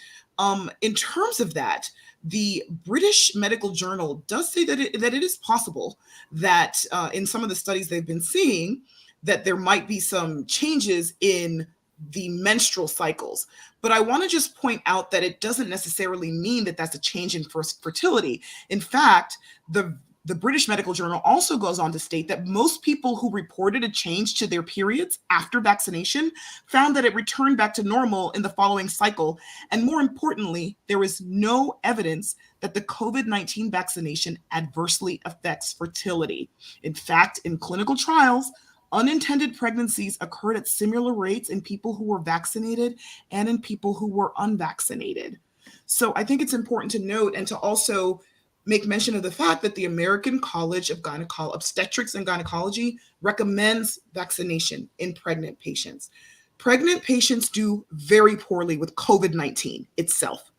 in terms of that, the British Medical Journal does say that it is possible that in some of the studies they've been seeing that there might be some changes in the menstrual cycles. But I want to just point out that it doesn't necessarily mean that that's a change in fertility. In fact, the British Medical Journal also goes on to state that most people who reported a change to their periods after vaccination found that it returned back to normal in the following cycle. And more importantly, there is no evidence that the COVID-19 vaccination adversely affects fertility. In fact, in clinical trials, unintended pregnancies occurred at similar rates in people who were vaccinated and in people who were unvaccinated. So I think it's important to note and to also make mention of the fact that the American College of Obstetrics and Gynecology recommends vaccination in pregnant patients. Pregnant patients do very poorly with COVID-19 itself.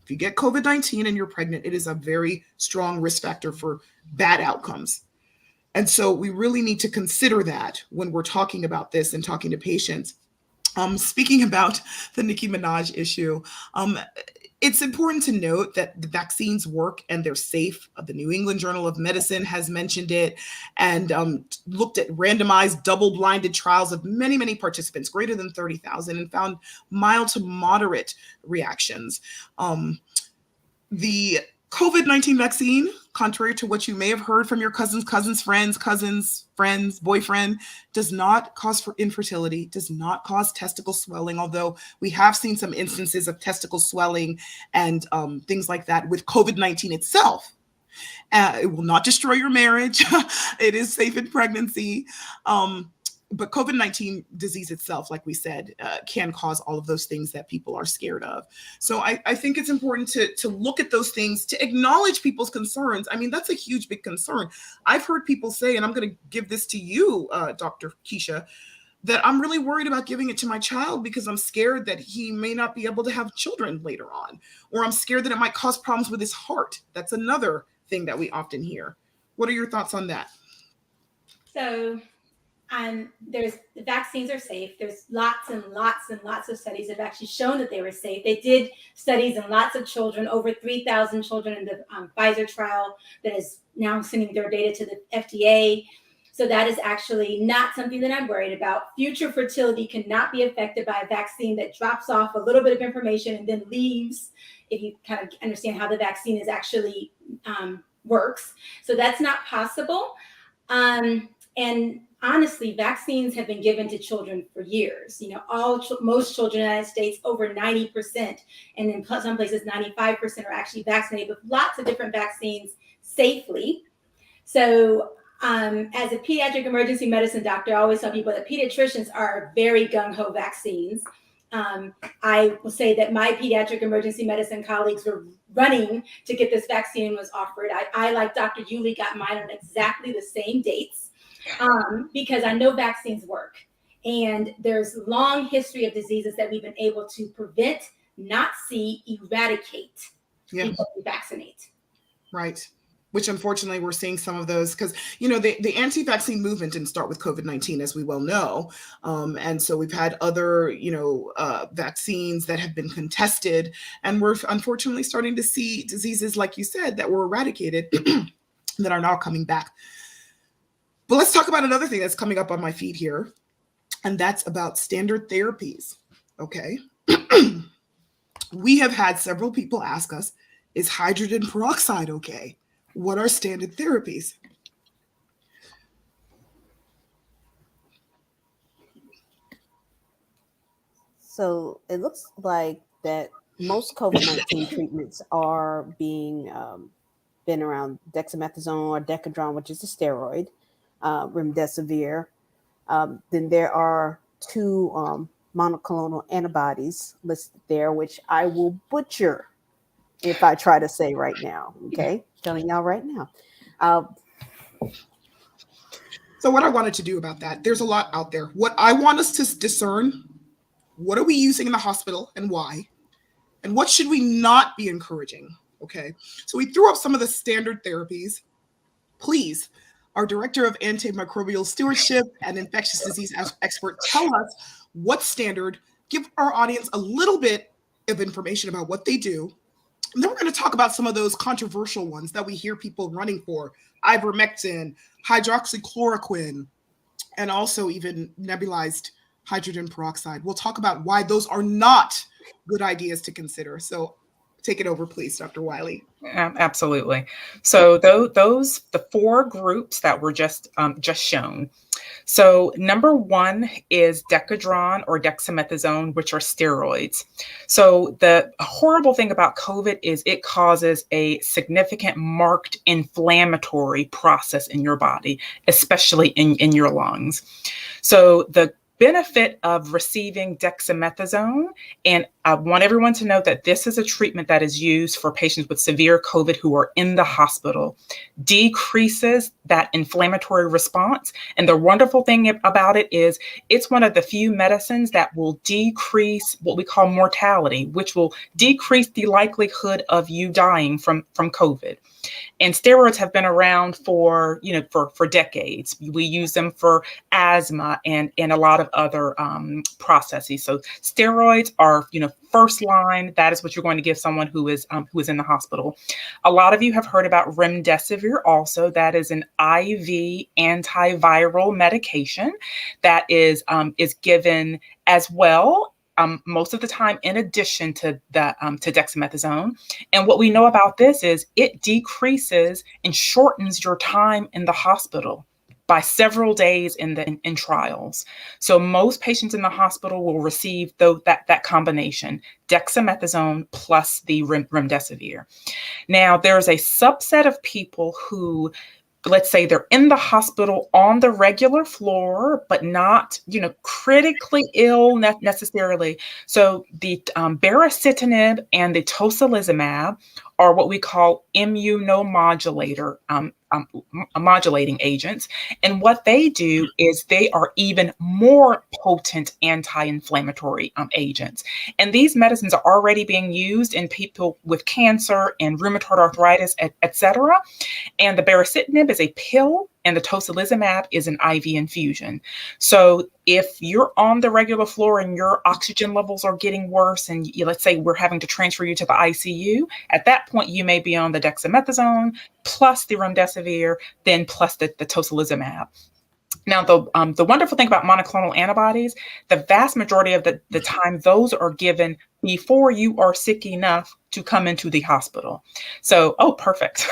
If you get COVID-19 and you're pregnant, it is a very strong risk factor for bad outcomes. And so we really need to consider that when we're talking about this and talking to patients. Speaking about the Nicki Minaj issue, it's important to note that the vaccines work and they're safe. The New England Journal of Medicine has mentioned it and looked at randomized double-blinded trials of many, many participants, greater than 30,000, and found mild to moderate reactions. The COVID-19 vaccine, contrary to what you may have heard from your cousin's friends, boyfriend, does not cause infertility, does not cause testicle swelling, although we have seen some instances of testicle swelling and things like that with COVID-19 itself. It will not destroy your marriage. It is safe in pregnancy. but COVID-19 disease itself, like we said, can cause all of those things that people are scared of. So I think it's important to look at those things, to acknowledge people's concerns. I mean, that's a huge, big concern. I've heard people say, and I'm going to give this to you, Dr. Keisha, that I'm really worried about giving it to my child because I'm scared that he may not be able to have children later on, or I'm scared that it might cause problems with his heart. That's another thing that we often hear. What are your thoughts on that? So the vaccines are safe. There's lots and lots and lots of studies that have actually shown that they were safe. They did studies in lots of children, over 3,000 children in the Pfizer trial that is now sending their data to the FDA. So that is actually not something that I'm worried about. Future fertility cannot be affected by a vaccine that drops off a little bit of information and then leaves, if you kind of understand how the vaccine is actually works. So that's not possible. And honestly, vaccines have been given to children for years. You know, most children in the United States, over 90%, and in some places 95% are actually vaccinated with lots of different vaccines safely. So as a pediatric emergency medicine doctor, I always tell people that pediatricians are very gung-ho vaccines. I will say that my pediatric emergency medicine colleagues were running to get this vaccine was offered. I like Dr. Yulee, got mine on exactly the same dates. Because I know vaccines work, and there's long history of diseases that we've been able to prevent, not see, eradicate because we vaccinate. Right. Which unfortunately we're seeing some of those because, you know, the anti-vaccine movement didn't start with COVID-19, as we well know. And so we've had other, vaccines that have been contested, and we're unfortunately starting to see diseases, like you said, that were eradicated that are now coming back. But let's talk about another thing that's coming up on my feed here, and that's about standard therapies. Okay. We have had several people ask us, is hydrogen peroxide okay? What are standard therapies? So it looks like that most COVID-19 treatments are being been around dexamethasone or Decadron, which is a steroid, remdesivir. Then there are two monoclonal antibodies listed there, which I will butcher if I try to say right now. Okay, telling y'all right now. So what I wanted to do about that, there's a lot out there. What I want us to discern, what are we using in the hospital and why? And what should we not be encouraging? Okay, so we threw up some of the standard therapies. Please, our Director of Antimicrobial Stewardship and Infectious Disease Expert, tell us what's standard, give our audience a little bit of information about what they do. And then we're going to talk about some of those controversial ones that we hear people running for: ivermectin, hydroxychloroquine, and also even nebulized hydrogen peroxide. We'll talk about why those are not good ideas to consider. So take it over, please, Dr. Wiley. Absolutely. So the four groups that were just shown. So number one is Decadron or dexamethasone, which are steroids. So the horrible thing about COVID is it causes a significant marked inflammatory process in your body, especially in your lungs. So the benefit of receiving dexamethasone, and I want everyone to know that this is a treatment that is used for patients with severe COVID who are in the hospital, decreases that inflammatory response. And the wonderful thing about it is it's one of the few medicines that will decrease what we call mortality, which will decrease the likelihood of you dying from COVID. And steroids have been around for decades. We use them for asthma and a lot of other processes. So steroids are, first line. That is what you're going to give someone who is in the hospital. A lot of you have heard about remdesivir also. That is an IV antiviral medication that is given as well. Most of the time, in addition to dexamethasone. And what we know about this is it decreases and shortens your time in the hospital by several days in trials. So most patients in the hospital will receive that combination, dexamethasone plus the remdesivir. Now, there's a subset of people who let's say they're in the hospital on the regular floor, but not, critically ill necessarily. So the baricitinib and the tocilizumab are what we call immunomodulator modulating agents. And what they do is they are even more potent anti-inflammatory agents. And these medicines are already being used in people with cancer and rheumatoid arthritis, et cetera. And the baricitinib is a pill and the tocilizumab is an IV infusion. So if you're on the regular floor and your oxygen levels are getting worse, and let's say we're having to transfer you to the ICU, at that point you may be on the dexamethasone plus the remdesivir, then plus the tocilizumab. Now, the wonderful thing about monoclonal antibodies, the vast majority of the time, those are given before you are sick enough to come into the hospital. So, perfect.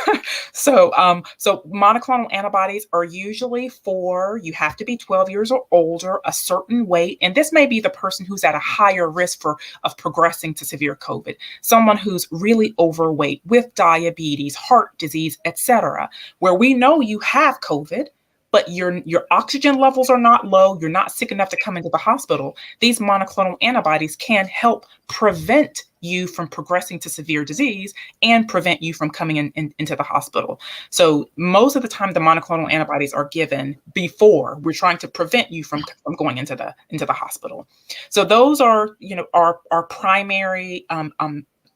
So monoclonal antibodies are usually for, you have to be 12 years or older, a certain weight, and this may be the person who's at a higher risk of progressing to severe COVID, someone who's really overweight with diabetes, heart disease, etc., where we know you have COVID, but your oxygen levels are not low, you're not sick enough to come into the hospital. These monoclonal antibodies can help prevent you from progressing to severe disease and prevent you from coming into the hospital. So most of the time, the monoclonal antibodies are given before we're trying to prevent you from going into the hospital. So those are, our primary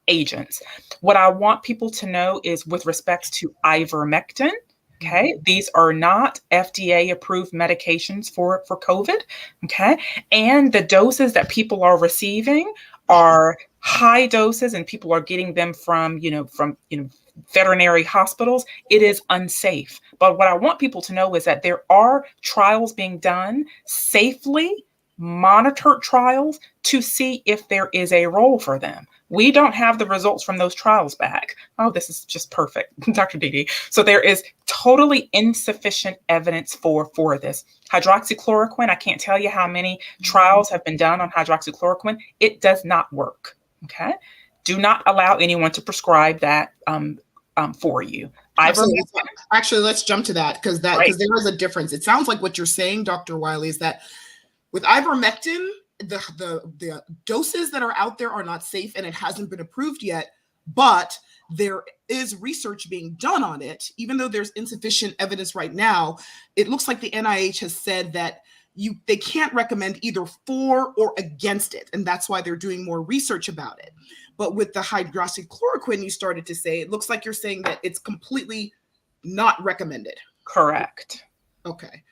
agents. What I want people to know is with respect to ivermectin. Okay, these are not FDA approved medications for COVID. Okay, and the doses that people are receiving are high doses, and people are getting them from veterinary hospitals. It is unsafe. But what I want people to know is that there are trials being done safely, monitored trials to see if there is a role for them. We don't have the results from those trials back. Oh, this is just perfect, Dr. Dede. So there is totally insufficient evidence for this. Hydroxychloroquine, I can't tell you how many trials have been done on hydroxychloroquine. It does not work, okay? Do not allow anyone to prescribe that for you. Actually, let's jump to that because there is a difference. It sounds like what you're saying, Dr. Wiley, is that with ivermectin, the doses that are out there are not safe and it hasn't been approved yet, but there is research being done on it. Even though there's insufficient evidence right now, it looks like the NIH has said that they can't recommend either for or against it, and that's why they're doing more research about it. But with the hydroxychloroquine, you started to say, it looks like you're saying that it's completely not recommended. Correct. Okay.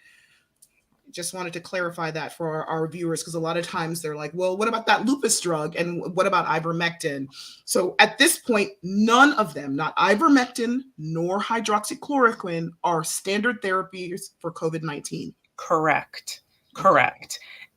Just wanted to clarify that for our viewers, because a lot of times they're like, well, what about that lupus drug? And what about ivermectin? So at this point, none of them, not ivermectin nor hydroxychloroquine, are standard therapies for COVID-19. Correct.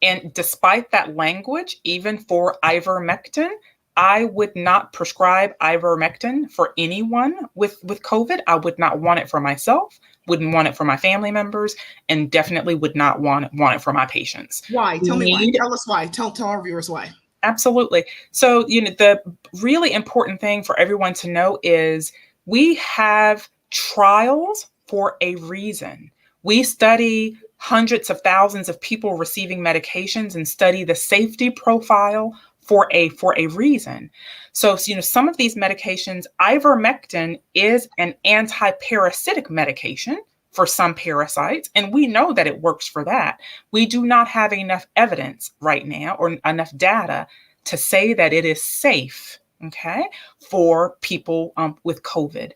And despite that language, even for ivermectin, I would not prescribe ivermectin for anyone with COVID. I would not want it for myself, wouldn't want it for my family members, and definitely would not want it for my patients. Why? Tell me why. Tell us why. Tell our viewers why. Absolutely. So, the really important thing for everyone to know is we have trials for a reason. We study hundreds of thousands of people receiving medications and study the safety profile for a reason. So, some of these medications, ivermectin is an anti-parasitic medication for some parasites, and we know that it works for that. We do not have enough evidence right now or enough data to say that it is safe, okay, for people with COVID.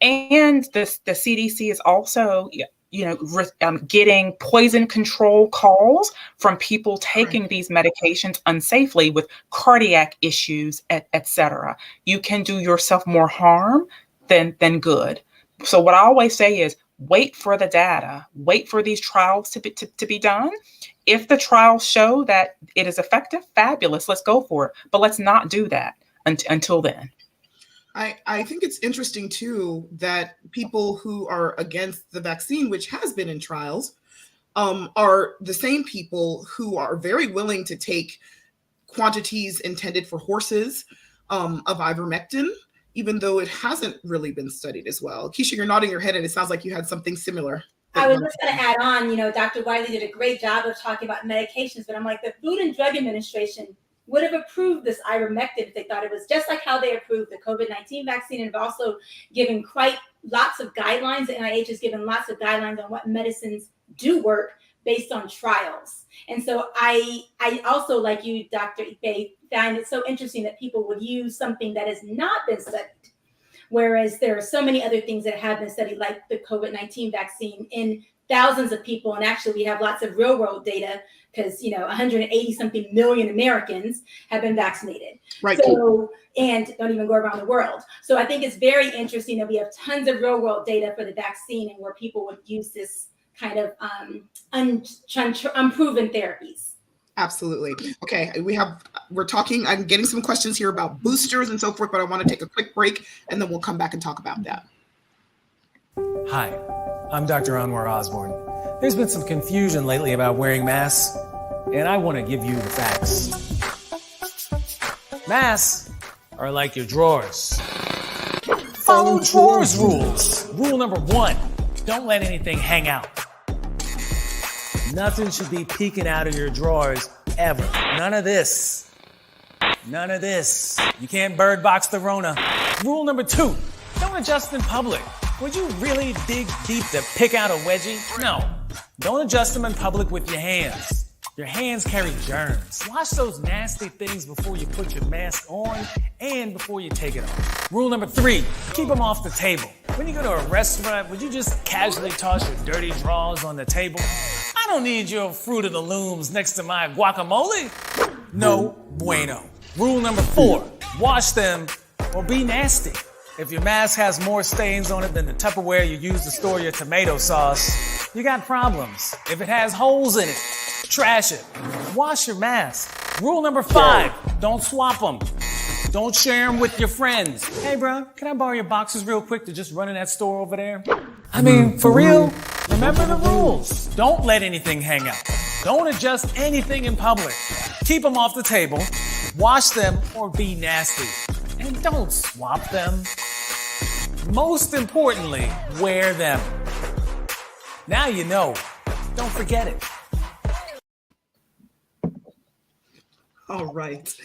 And the CDC is also getting poison control calls from people taking these medications unsafely with cardiac issues, et cetera. You can do yourself more harm than good. So what I always say is wait for the data, wait for these trials to be done. If the trials show that it is effective, fabulous, let's go for it. But let's not do that until then. I think it's interesting, too, that people who are against the vaccine, which has been in trials, are the same people who are very willing to take quantities intended for horses of ivermectin even though it hasn't really been studied as well. Keisha, you're nodding your head, and it sounds like you had something similar. I was just going to add on, Dr. Wiley did a great job of talking about medications, but I'm like, the Food and Drug Administration would have approved this ivermectin if they thought it was just like how they approved the COVID-19 vaccine, and have also given quite lots of guidelines. The NIH has given lots of guidelines on what medicines do work based on trials. And so I also, like you, Dr. Ife, find it so interesting that people would use something that has not been studied. Whereas there are so many other things that have been studied, like the COVID-19 vaccine in thousands of people. And actually, we have lots of real world data because, 180 something million Americans have been vaccinated. Right. So, and don't even go around the world. So I think it's very interesting that we have tons of real world data for the vaccine and where people would use this kind of unproven therapies. Absolutely. Okay, we're talking, I'm getting some questions here about boosters and so forth, but I want to take a quick break and then we'll come back and talk about that. Hi, I'm Dr. Anwar Osborne. There's been some confusion lately about wearing masks, and I want to give you the facts. Masks are like your drawers. Follow drawers rules. Rule number 1, don't let anything hang out. Nothing should be peeking out of your drawers ever. None of this. None of this. You can't bird box the Rona. Rule number 2, don't adjust in public. Would you really dig deep to pick out a wedgie? No. Don't adjust them in public with your hands. Your hands carry germs. Wash those nasty things before you put your mask on and before you take it off. Rule number 3, keep them off the table. When you go to a restaurant, would you just casually toss your dirty drawers on the table? I don't need your Fruit of the Looms next to my guacamole. No bueno. Rule number 4, wash them or be nasty. If your mask has more stains on it than the Tupperware you use to store your tomato sauce, you got problems. If it has holes in it, trash it. Wash your mask. Rule number 5, don't swap them. Don't share them with your friends. Hey, bro, can I borrow your boxes real quick to just run in that store over there? I mean, for real, remember the rules. Don't let anything hang out. Don't adjust anything in public. Keep them off the table. Wash them or be nasty. And don't swap them. Most importantly, wear them. Now you know. Don't forget it. All right.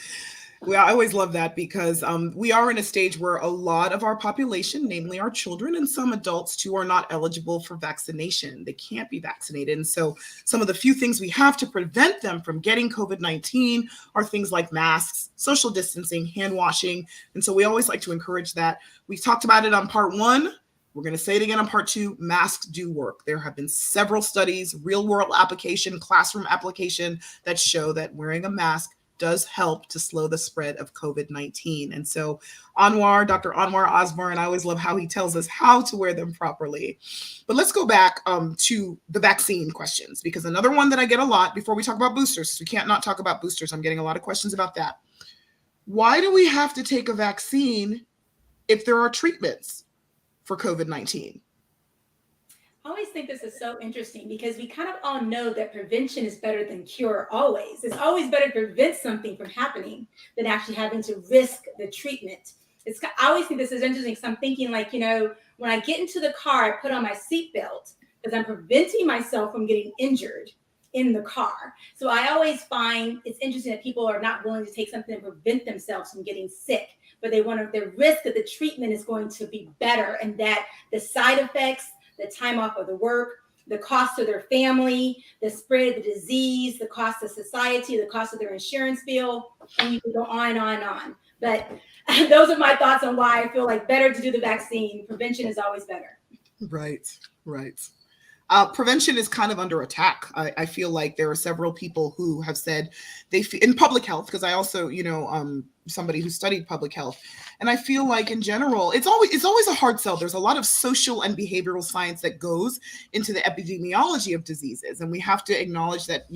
Well, I always love that because we are in a stage where a lot of our population, namely our children and some adults too, are not eligible for vaccination. They can't be vaccinated. And so some of the few things we have to prevent them from getting COVID-19 are things like masks, social distancing, hand washing. And so we always like to encourage that. We talked about it on part 1. We're going to say it again on part 2. Masks do work. There have been several studies, real world application, classroom application that show that wearing a mask does help to slow the spread of COVID-19. And so Dr. Anwar Osborne, I always love how he tells us how to wear them properly. But let's go back to the vaccine questions, because another one that I get a lot before we talk about boosters, we can't not talk about boosters. I'm getting a lot of questions about that. Why do we have to take a vaccine if there are treatments for COVID-19? I always think this is so interesting because we kind of all know that prevention is better than cure always. It's always better to prevent something from happening than actually having to risk the treatment. I always think this is interesting because I'm thinking like, when I get into the car, I put on my seatbelt because I'm preventing myself from getting injured in the car. So I always find it's interesting that people are not willing to take something to prevent themselves from getting sick, but they want the risk that the treatment is going to be better and that the side effects, the time off of the work, the cost to their family, the spread of the disease, the cost to society, the cost of their insurance bill, and you can go on and on and on. But those are my thoughts on why I feel like better to do the vaccine. Prevention is always better. Right. Prevention is kind of under attack. I feel like there are several people who have said in public health, because I also, somebody who studied public health, and I feel like in general, it's always a hard sell. There's a lot of social and behavioral science that goes into the epidemiology of diseases, and we have to acknowledge that,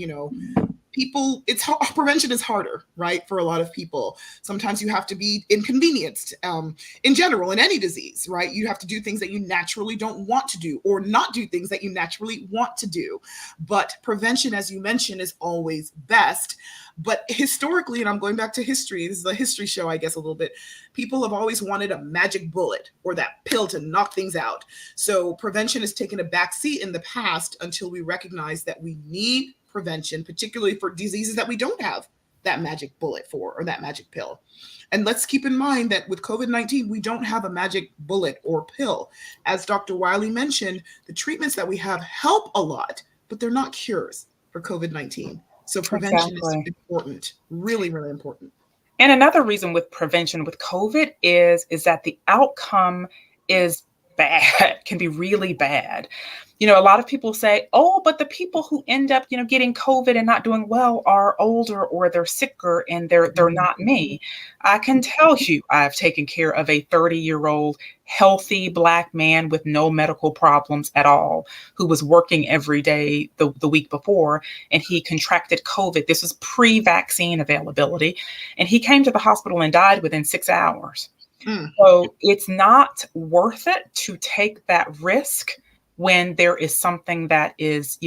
prevention is harder, right? For a lot of people. Sometimes you have to be inconvenienced in general, in any disease, right? You have to do things that you naturally don't want to do or not do things that you naturally want to do. But prevention, as you mentioned, is always best. But historically, and I'm going back to history, this is a history show, I guess, a little bit, people have always wanted a magic bullet or that pill to knock things out. So prevention has taken a backseat in the past until we recognize that we need prevention, particularly for diseases that we don't have that magic bullet for or that magic pill. And let's keep in mind that with COVID-19, we don't have a magic bullet or pill. As Dr. Wiley mentioned, the treatments that we have help a lot, but they're not cures for COVID-19. So prevention is important, really, really important. And another reason with prevention with COVID is that the outcome is bad, can be really bad. You know, a lot of people say, oh, but the people who end up, getting COVID and not doing well are older or they're sicker and they're not me. I can tell you I've taken care of a 30-year-old healthy Black man with no medical problems at all, who was working every day the week before, and he contracted COVID. This was pre-vaccine availability, and he came to the hospital and died within 6 hours. So it's not worth it to take that risk when there is something that is,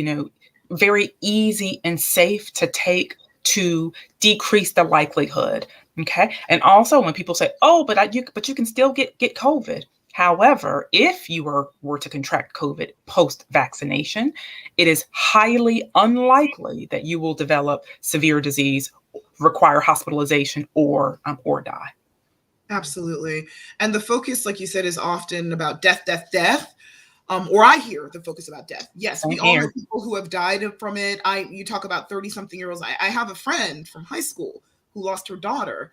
very easy and safe to take to decrease the likelihood. Okay. And also when people say, oh, but you can still get COVID. However, if you were to contract COVID post-vaccination, it is highly unlikely that you will develop severe disease, require hospitalization, or die. Absolutely. And the focus, like you said, is often about death. Or I hear the focus about death. Yes, we all know people who have died from it. You talk about 30-something-year-olds. I have a friend from high school who lost her daughter,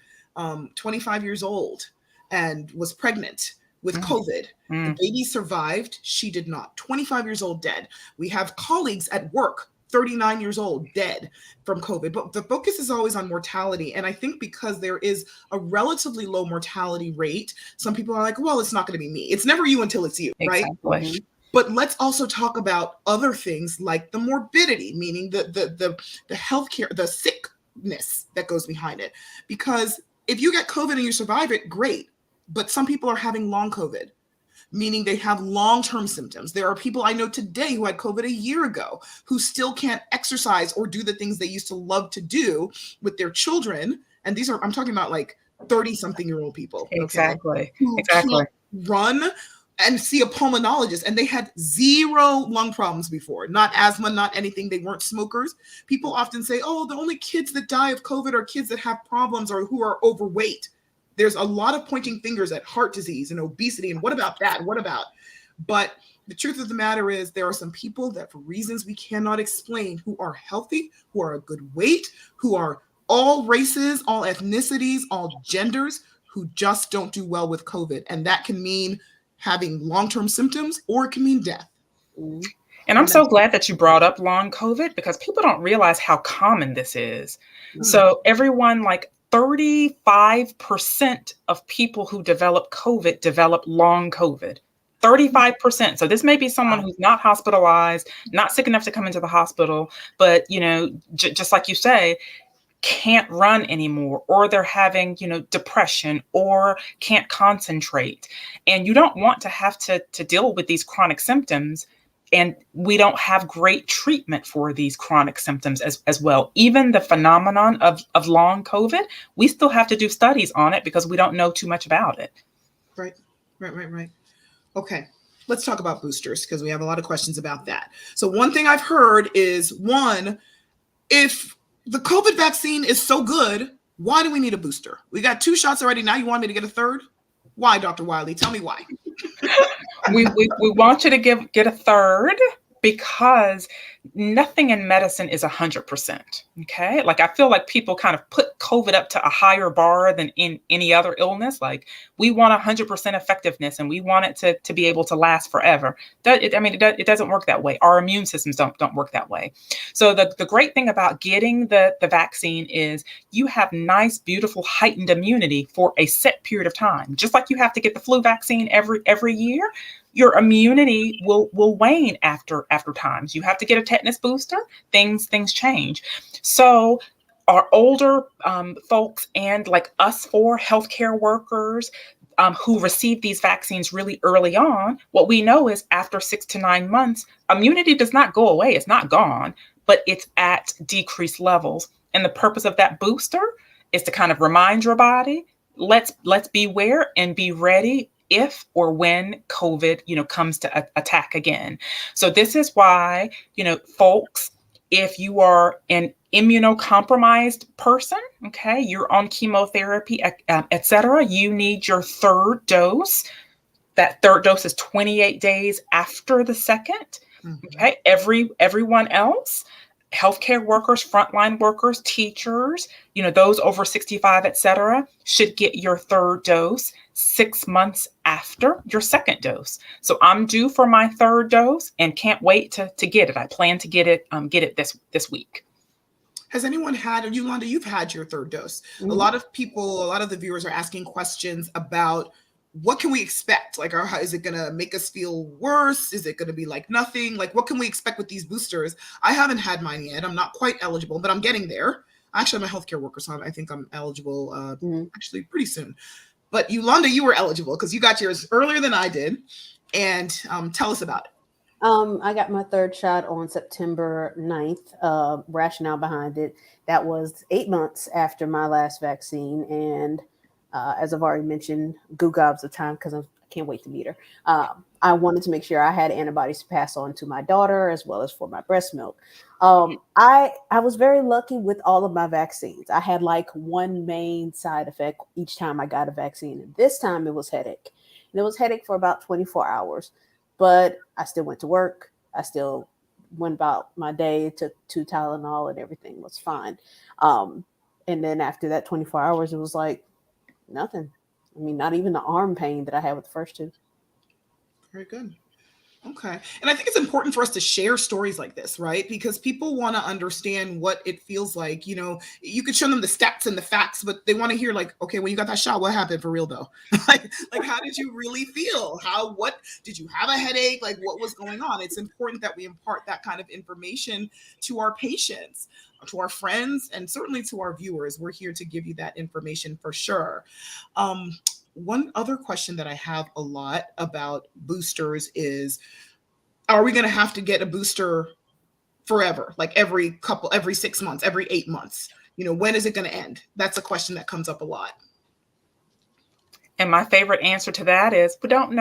25 years old, and was pregnant with COVID. The baby survived. She did not. 25 years old, dead. We have colleagues at work, 39 years old, dead from COVID. But the focus is always on mortality. And I think because there is a relatively low mortality rate, some people are like, well, it's not going to be me. It's never you until it's you, right? Exactly. But let's also talk about other things like the morbidity, meaning the healthcare, the sickness that goes behind it. Because if you get COVID and you survive it, great. But some people are having long COVID, meaning they have long-term symptoms. There are people I know today who had COVID a year ago who still can't exercise or do the things they used to love to do with their children. And these are, I'm talking about like 30-something-year-old people. Okay, Exactly. Who can't run and see a pulmonologist, and they had zero lung problems before, not asthma, not anything. They weren't smokers. People often say, oh, the only kids that die of COVID are kids that have problems or who are overweight. There's a lot of pointing fingers at heart disease and obesity. And what about that? What about? But the truth of the matter is there are some people that for reasons we cannot explain who are healthy, who are a good weight, who are all races, all ethnicities, all genders, who just don't do well with COVID. And that can mean having long-term symptoms or it can mean death. And I'm so glad that you brought up long COVID because people don't realize how common this is. So everyone, like 35% of people who develop COVID develop long COVID. 35%. So this may be someone who's not hospitalized, not sick enough to come into the hospital, but, just like you say, can't run anymore, or they're having, depression or can't concentrate. And you don't want to have to deal with these chronic symptoms. And we don't have great treatment for these chronic symptoms as well. Even the phenomenon of long COVID, we still have to do studies on it because we don't know too much about it. Right. Okay, let's talk about boosters because we have a lot of questions about that. So one thing I've heard is, if the COVID vaccine is so good, why do we need a booster? We got 2 shots already. Now you want me to get a third? Why, Dr. Wiley? Tell me why. we want you to get a third because nothing in medicine is 100%. Okay. Like, I feel like people kind of put COVID up to a higher bar than in any other illness. Like, we want 100% effectiveness and we want it to be able to last forever. It doesn't work that way. Our immune systems don't work that way. So the great thing about getting the vaccine is you have nice, beautiful, heightened immunity for a set period of time. Just like you have to get the flu vaccine every year, your immunity will wane after times. You have to get a tetanus booster, things change. So our older folks and like us 4 healthcare workers who receive these vaccines really early on, what we know is after 6 to 9 months, immunity does not go away. It's not gone, but it's at decreased levels. And the purpose of that booster is to kind of remind your body, let's beware and be ready if or when COVID, comes to attack again. So this is why, folks, if you are an immunocompromised person, okay, you're on chemotherapy, et cetera, you need your third dose. That third dose is 28 days after the second. Okay, everyone else, healthcare workers, frontline workers, teachers, those over 65, et cetera, should get your third dose 6 months after your second dose. So I'm due for my third dose and can't wait to get it. I plan to get it this week. Has anyone had, Yolanda, you've had your third dose. A lot of people, a lot of the viewers are asking questions about what can we expect? Like, is it going to make us feel worse? Is it going to be like nothing? Like, what can we expect with these boosters? I haven't had mine yet. I'm not quite eligible, but I'm getting there. Actually, I'm a healthcare worker, so I think I'm eligible actually pretty soon. But Yolanda, you were eligible because you got yours earlier than I did. And tell us about it. I got my third shot on September 9th. Rationale behind it, that was 8 months after my last vaccine. And as I've already mentioned, goo gobs of time because I can't wait to meet her. I wanted to make sure I had antibodies to pass on to my daughter as well as for my breast milk. I was very lucky with all of my vaccines. I had like one main side effect each time I got a vaccine. And this time it was headache. And it was headache for about 24 hours. But I still went to work. I still went about my day, took 2 Tylenol and everything was fine. And then after that 24 hours, it was like nothing. I mean, not even the arm pain that I had with the first 2. Very good. Okay. And I think it's important for us to share stories like this, right? Because people want to understand what it feels like. You could show them the stats and the facts, but they want to hear like, okay, when you got that shot, what happened for real though? like how did you really feel? What did you have a headache? Like what was going on? It's important that we impart that kind of information to our patients, to our friends, and certainly to our viewers. We're here to give you that information for sure. One other question that I have a lot about boosters is, are we going to have to get a booster forever? Like every 6 months, every 8 months? When is it going to end? That's a question that comes up a lot. And my favorite answer to that is, we don't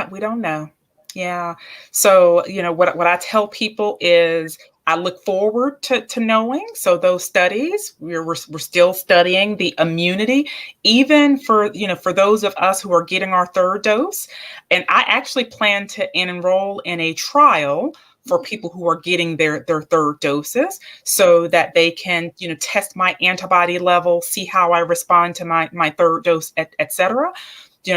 know. Yeah. So, what I tell people is, I look forward to knowing. So those studies, we're still studying the immunity, even for those of us who are getting our third dose. And I actually plan to enroll in a trial for people who are getting their third doses so that they can, test my antibody level, see how I respond to my third dose, et cetera.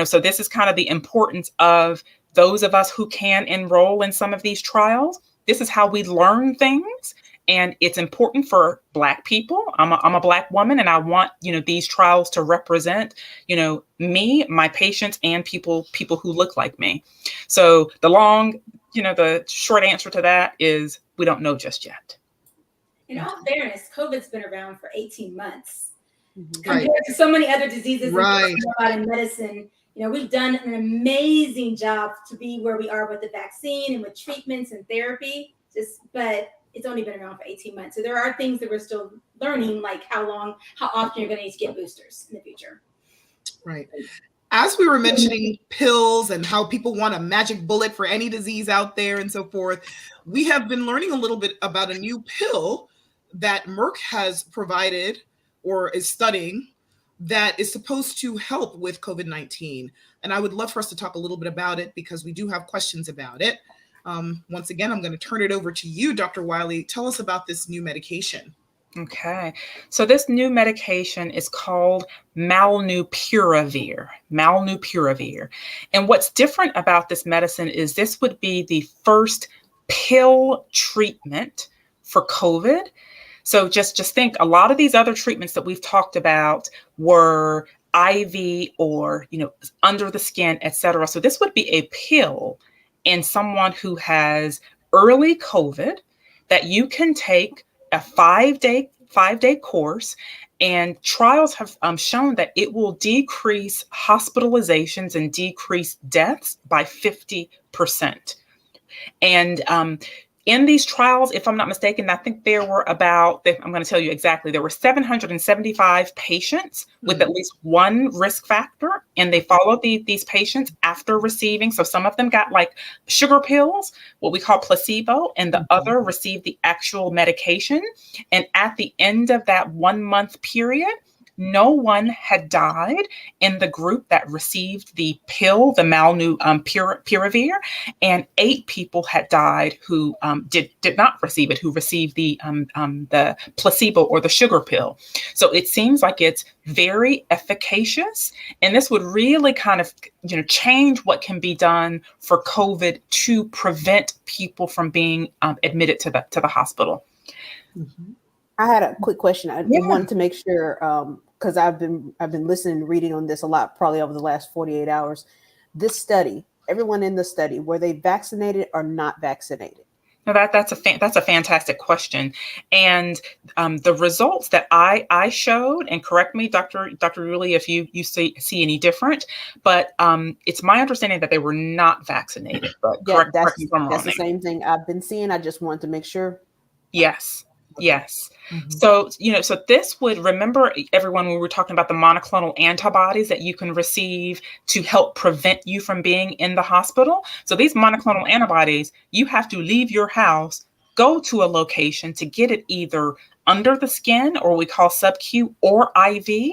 So this is kind of the importance of those of us who can enroll in some of these trials. This is how we learn things, and it's important for Black people. I'm a Black woman, and I want these trials to represent me, my patients, and people who look like me. So the short answer to that is, we don't know just yet. In all fairness, COVID's been around for 18 months Right. compared to so many other diseases Right. in medicine. We've done an amazing job to be where we are with the vaccine and with treatments and therapy, but it's only been around for 18 months. So there are things that we're still learning, like how often you're going to need to get boosters in the future. Right. As we were mentioning pills and how people want a magic bullet for any disease out there and so forth, we have been learning a little bit about a new pill that Merck has provided or is studying that is supposed to help with COVID-19. And I would love for us to talk a little bit about it because we do have questions about it. Once again, I'm going to turn it over to you, Dr. Wiley. Tell us about this new medication. Okay. So this new medication is called Molnupiravir. And what's different about this medicine is this would be the first pill treatment for COVID. So just think, a lot of these other treatments that we've talked about were IV or, under the skin, et cetera. So this would be a pill in someone who has early COVID that you can take a 5-day course, and trials have shown that it will decrease hospitalizations and decrease deaths by 50%. And In these trials, if I'm not mistaken, I think there were I'm going to tell you exactly, there were 775 patients with at least one risk factor, and they followed these patients after receiving. So some of them got like sugar pills, what we call placebo, and the other received the actual medication. And at the end of that 1 month period, no one had died in the group that received the pill, the Piravir, and 8 people had died who did not receive it, who received the placebo or the sugar pill. So it seems like it's very efficacious, and this would really kind of change what can be done for COVID to prevent people from being admitted to the hospital. I had a quick question. I wanted to make sure, because I've been listening and reading on this a lot, probably over the last 48 hours. This study, everyone in the study, were they vaccinated or not vaccinated? No, that's a fantastic question, and the results that I showed, and correct me, Dr. Ruley, if you see any different, but it's my understanding that they were not vaccinated. But correct me if I'm wrong. That's the same thing I've been seeing. I just wanted to make sure. Yes. Yes. So, so this would, remember everyone, we were talking about the monoclonal antibodies that you can receive to help prevent you from being in the hospital. So these monoclonal antibodies, you have to leave your house, go to a location to get it either under the skin, or we call sub-Q, or IV.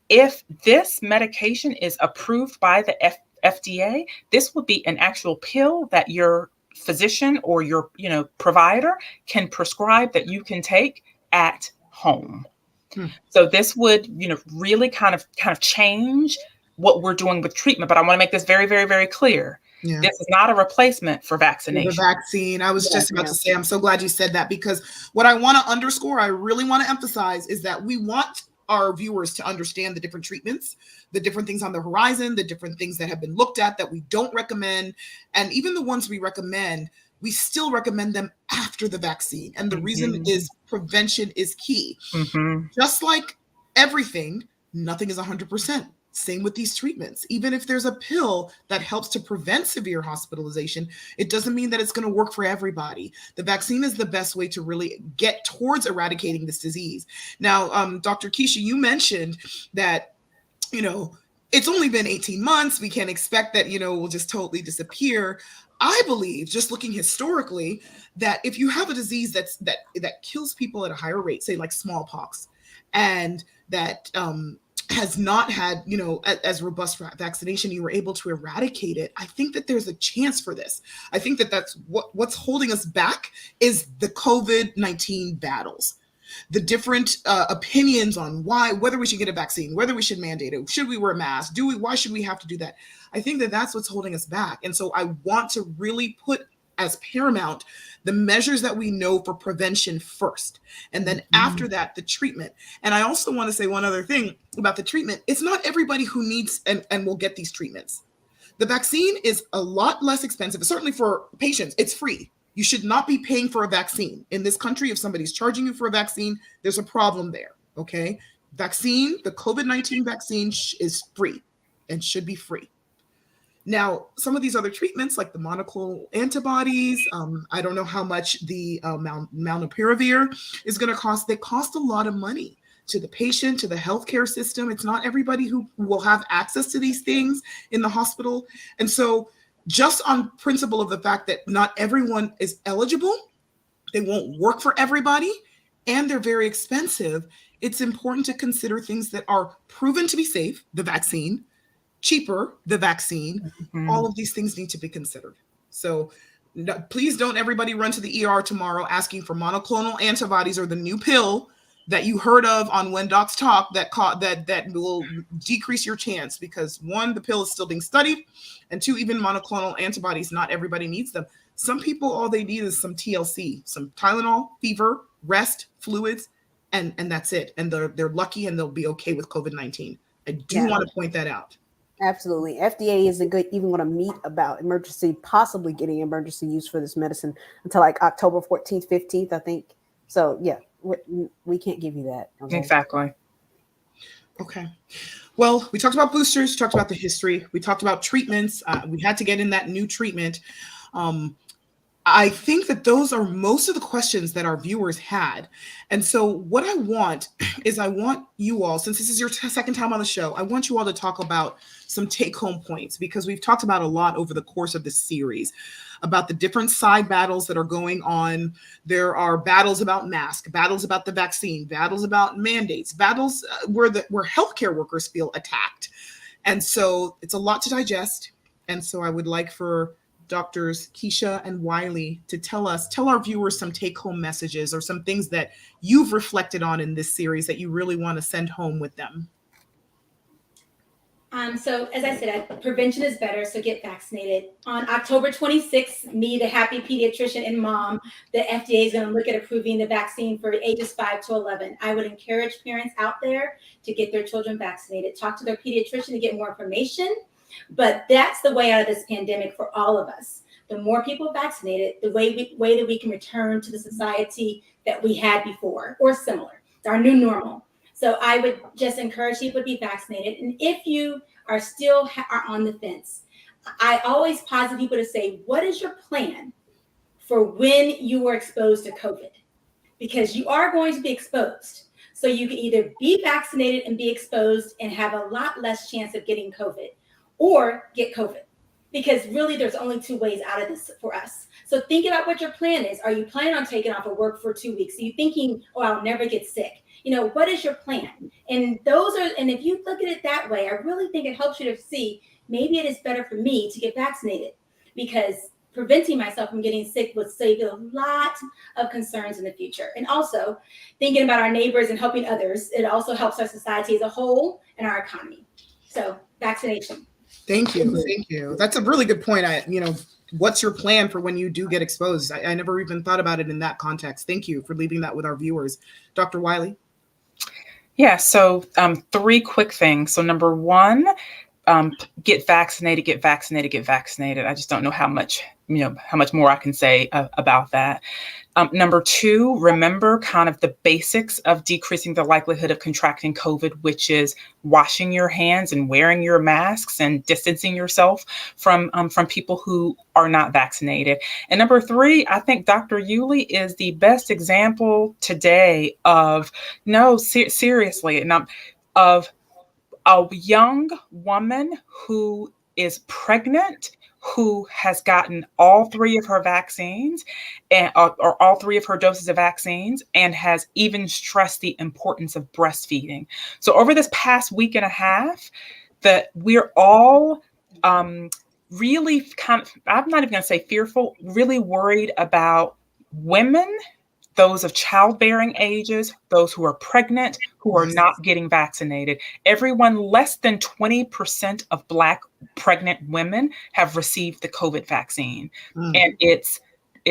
If this medication is approved by the FDA, this would be an actual pill that your physician or your provider can prescribe that you can take at home. So this would really kind of change what we're doing with treatment. But I want to make this very, very, very clear. Yeah. This is not a replacement for vaccination. The vaccine. I was just about to say, I'm so glad you said that, because what I want to underscore, I really want to emphasize, is that we want our viewers to understand the different treatments, the different things on the horizon, the different things that have been looked at that we don't recommend. And even the ones we recommend, we still recommend them after the vaccine. And the reason is prevention is key. Just like everything, nothing is 100%. Same with these treatments. Even if there's a pill that helps to prevent severe hospitalization, it doesn't mean that it's going to work for everybody. The vaccine is the best way to really get towards eradicating this disease. Now, Dr. Keisha, you mentioned that, it's only been 18 months. We can't expect that, we'll just totally disappear. I believe, just looking historically, that if you have a disease that kills people at a higher rate, say like smallpox, and that has not had, as robust vaccination, you were able to eradicate it, I think that there's a chance for this. I think that that's what's holding us back is the COVID-19 battles. The different opinions on whether we should get a vaccine, whether we should mandate it, should we wear a mask, why should we have to do that? I think that that's what's holding us back. And so I want to really put as paramount the measures that we know for prevention first. And then after that, the treatment. And I also want to say one other thing about the treatment. It's not everybody who needs and will get these treatments. The vaccine is a lot less expensive. Certainly for patients, it's free. You should not be paying for a vaccine. In this country, if somebody's charging you for a vaccine, there's a problem there, okay? Vaccine, the COVID-19 vaccine is free and should be free. Now, some of these other treatments, like the monoclonal antibodies, I don't know how much the Piravir is going to cost. They cost a lot of money to the patient, to the healthcare system. It's not everybody who will have access to these things in the hospital. And so just on principle of the fact that not everyone is eligible, they won't work for everybody, and they're very expensive, it's important to consider things that are proven to be safe, the vaccine, cheaper, the vaccine. All of these things need to be considered. So please don't everybody run to the ER tomorrow asking for monoclonal antibodies or the new pill that you heard of on When Docs Talk that will decrease your chance, because 1, the pill is still being studied, and 2, even monoclonal antibodies, not everybody needs them. Some people, all they need is some TLC, some Tylenol, fever, rest, fluids, and that's it. And they're lucky and they'll be okay with COVID-19. I do want to point that out. Absolutely. FDA isn't even going to meet about possibly getting emergency use for this medicine until like October 14th, 15th, I think. So yeah, we can't give you that. Okay? Exactly. Okay. Well, we talked about boosters, talked about the history. We talked about treatments. We had to get in that new treatment. I think that those are most of the questions that our viewers had. And so what I want is I want you all, since this is your second time on the show, I want you all to talk about some take-home points, because we've talked about a lot over the course of this series about the different side battles that are going on. There are battles about masks, battles about the vaccine, battles about mandates, battles where healthcare workers feel attacked. And so it's a lot to digest. And so I would like for Doctors Keisha and Wiley to tell our viewers some take-home messages or some things that you've reflected on in this series that you really want to send home with them. So as I said, prevention is better, so get vaccinated. On October 26th, me, the happy pediatrician and mom, the FDA is going to look at approving the vaccine for ages 5 to 11. I would encourage parents out there to get their children vaccinated. Talk to their pediatrician to get more information. But that's the way out of this pandemic for all of us. The more people vaccinated, the way that we can return to the society that we had before or similar. It's our new normal. So I would just encourage people to be vaccinated. And if you are still are on the fence, I always pause people to say, what is your plan for when you are exposed to COVID? Because you are going to be exposed. So you can either be vaccinated and be exposed and have a lot less chance of getting COVID, or get COVID, because really there's only 2 ways out of this for us. So think about what your plan is. Are you planning on taking off of work for 2 weeks? Are you thinking, oh, I'll never get sick? What is your plan? And if you look at it that way, I really think it helps you to see maybe it is better for me to get vaccinated, because preventing myself from getting sick would save a lot of concerns in the future. And also thinking about our neighbors and helping others, it also helps our society as a whole and our economy. So vaccination. Thank you. That's a really good point. What's your plan for when you do get exposed? I never even thought about it in that context. Thank you for leaving that with our viewers. Dr. Wiley? Yeah, so 3 quick things. So number 1, get vaccinated, get vaccinated, get vaccinated. I just don't know how much more I can say about that. Number 2, remember kind of the basics of decreasing the likelihood of contracting COVID, which is washing your hands and wearing your masks and distancing yourself from people who are not vaccinated. And number 3, I think Dr. Yulee is the best example today of, seriously, of a young woman who is pregnant, who has gotten all 3 of her vaccines or all 3 of her doses of vaccines, and has even stressed the importance of breastfeeding. So over this past week and a half, that we're all really kind of, I'm not even going to say fearful, really worried about women, those of childbearing ages, those who are pregnant, who are not getting vaccinated. Everyone less than 20% of Black pregnant women have received the COVID vaccine. And it's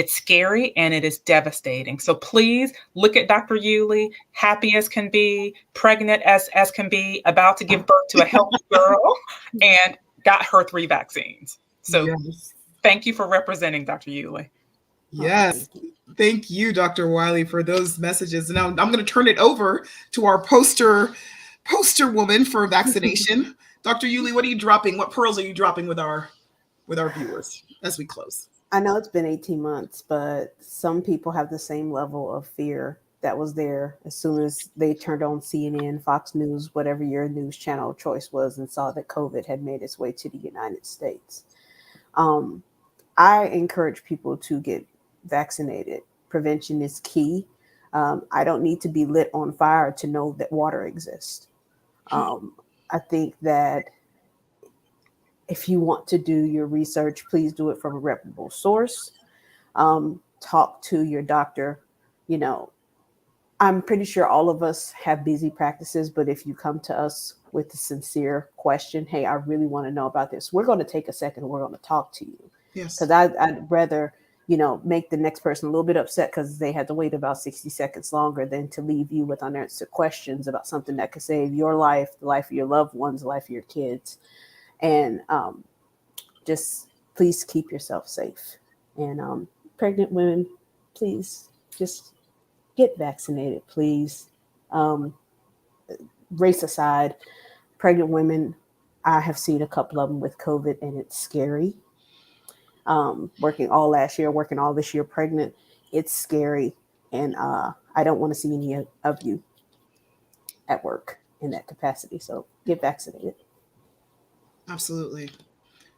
scary and it is devastating. So please look at Dr. Yulee, happy as can be, pregnant as can be, about to give birth to a healthy girl, and got her 3 vaccines. So Thank you for representing, Dr. Yulee. Yes. Thank you, Dr. Wiley, for those messages. Now I'm going to turn it over to our poster woman for vaccination. Dr. Yulee, what are you dropping? What pearls are you dropping with our viewers as we close? I know it's been 18 months, but some people have the same level of fear that was there as soon as they turned on CNN, Fox News, whatever your news channel of choice was, and saw that COVID had made its way to the United States. I encourage people to get vaccinated. Prevention is key. I don't need to be lit on fire to know that water exists. I think that if you want to do your research, please do it from a reputable source. Talk to your doctor. I'm pretty sure all of us have busy practices, but if you come to us with a sincere question, hey, I really want to know about this, we're going to take a second and we're going to talk to you. Yes. Because I'd rather, make the next person a little bit upset because they had to wait about 60 seconds longer than to leave you with unanswered questions about something that could save your life, the life of your loved ones, the life of your kids. And just please keep yourself safe. And pregnant women, please just get vaccinated, please. Race aside, pregnant women, I have seen a couple of them with COVID and it's scary. working all last year, working all this year pregnant. It's scary. And I don't want to see any of you at work in that capacity. So get vaccinated. Absolutely.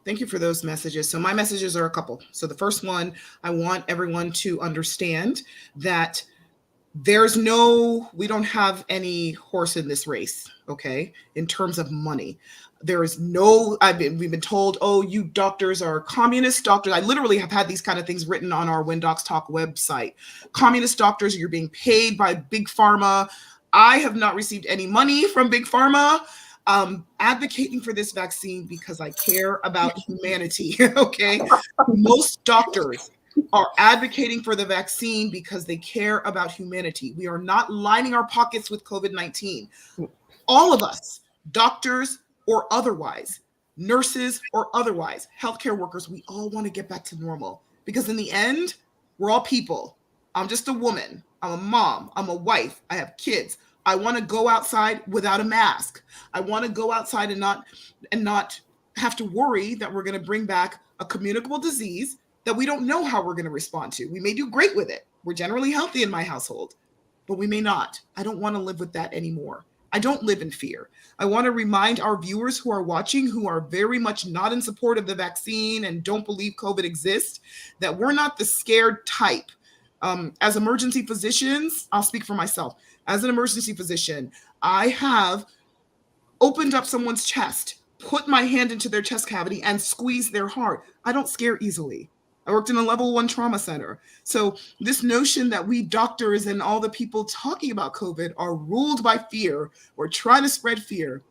Thank you for those messages. So my messages are a couple. So the first one, I want everyone to understand that we don't have any horse in this race, okay? In terms of money, we've been told, oh, you doctors are communist doctors. I literally have had these kind of things written on our When Docs Talk website. Communist doctors, you're being paid by Big Pharma. I have not received any money from Big Pharma. Advocating for this vaccine because I care about humanity, okay? Most doctors are advocating for the vaccine because they care about humanity. We are not lining our pockets with COVID-19. All of us, doctors or otherwise, nurses or otherwise, healthcare workers, we all want to get back to normal because in the end, we're all people. I'm just a woman. I'm a mom. I'm a wife. I have kids. I want to go outside without a mask. I want to go outside and not have to worry that we're going to bring back a communicable disease that we don't know how we're going to respond to. We may do great with it. We're generally healthy in my household, but we may not. I don't want to live with that anymore. I don't live in fear. I want to remind our viewers who are watching, who are very much not in support of the vaccine and don't believe COVID exists, that we're not the scared type. As emergency physicians, I'll speak for myself. As an emergency physician, I have opened up someone's chest, put my hand into their chest cavity and squeezed their heart. I don't scare easily. I worked in a level 1 trauma center. So this notion that we doctors and all the people talking about COVID are ruled by fear or trying to spread fear,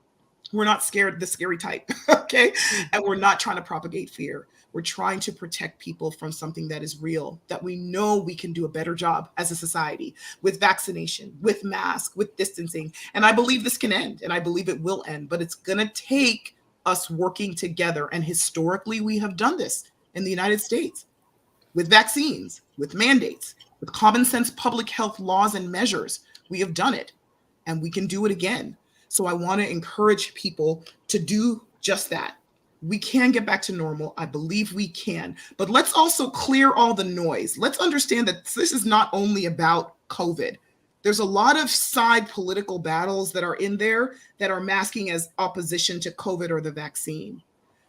we're not scared, the scary type, okay? And we're not trying to propagate fear. We're trying to protect people from something that is real, that we know we can do a better job as a society with vaccination, with masks, with distancing. And I believe this can end, and I believe it will end, but it's going to take us working together. And historically, we have done this in the United States with vaccines, with mandates, with common sense public health laws and measures. We have done it, and we can do it again. So I want to encourage people to do just that. We can get back to normal. I believe we can. But let's also clear all the noise. Let's understand that this is not only about COVID. There's a lot of side political battles that are in there that are masking as opposition to COVID or the vaccine.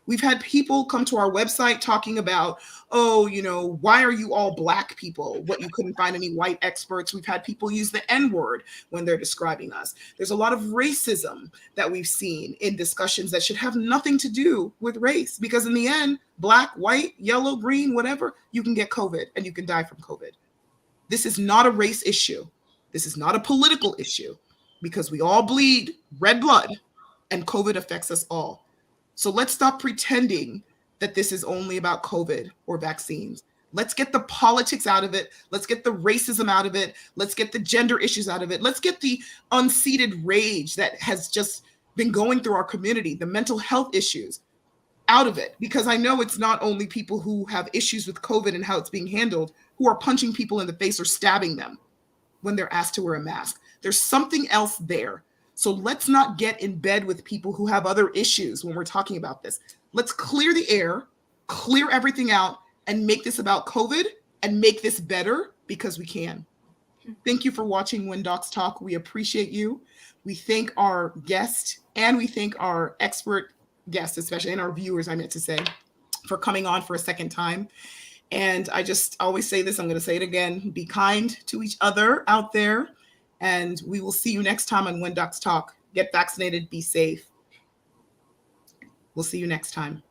We've had people come to our website talking about, oh, why are you all Black people? What, you couldn't find any white experts? We've had people use the N-word when they're describing us. There's a lot of racism that we've seen in discussions that should have nothing to do with race, because in the end, Black, white, yellow, green, whatever, you can get COVID and you can die from COVID. This is not a race issue. This is not a political issue, because we all bleed red blood and COVID affects us all. So let's stop pretending that this is only about COVID or vaccines. Let's get the politics out of it. Let's get the racism out of it. Let's get the gender issues out of it. Let's get the unseated rage that has just been going through our community, the mental health issues out of it. Because I know it's not only people who have issues with COVID and how it's being handled who are punching people in the face or stabbing them when they're asked to wear a mask. There's something else there. So let's not get in bed with people who have other issues when we're talking about this. Let's clear the air, clear everything out, and make this about COVID and make this better, because we can. Thank you for watching When Docs Talk. We appreciate you. We thank our guest and we thank our expert guests, especially, and our viewers, I meant to say, for coming on for a second time. And I just always say this, I'm going to say it again, be kind to each other out there. And we will see you next time on When Docs Talk. Get vaccinated, be safe. We'll see you next time.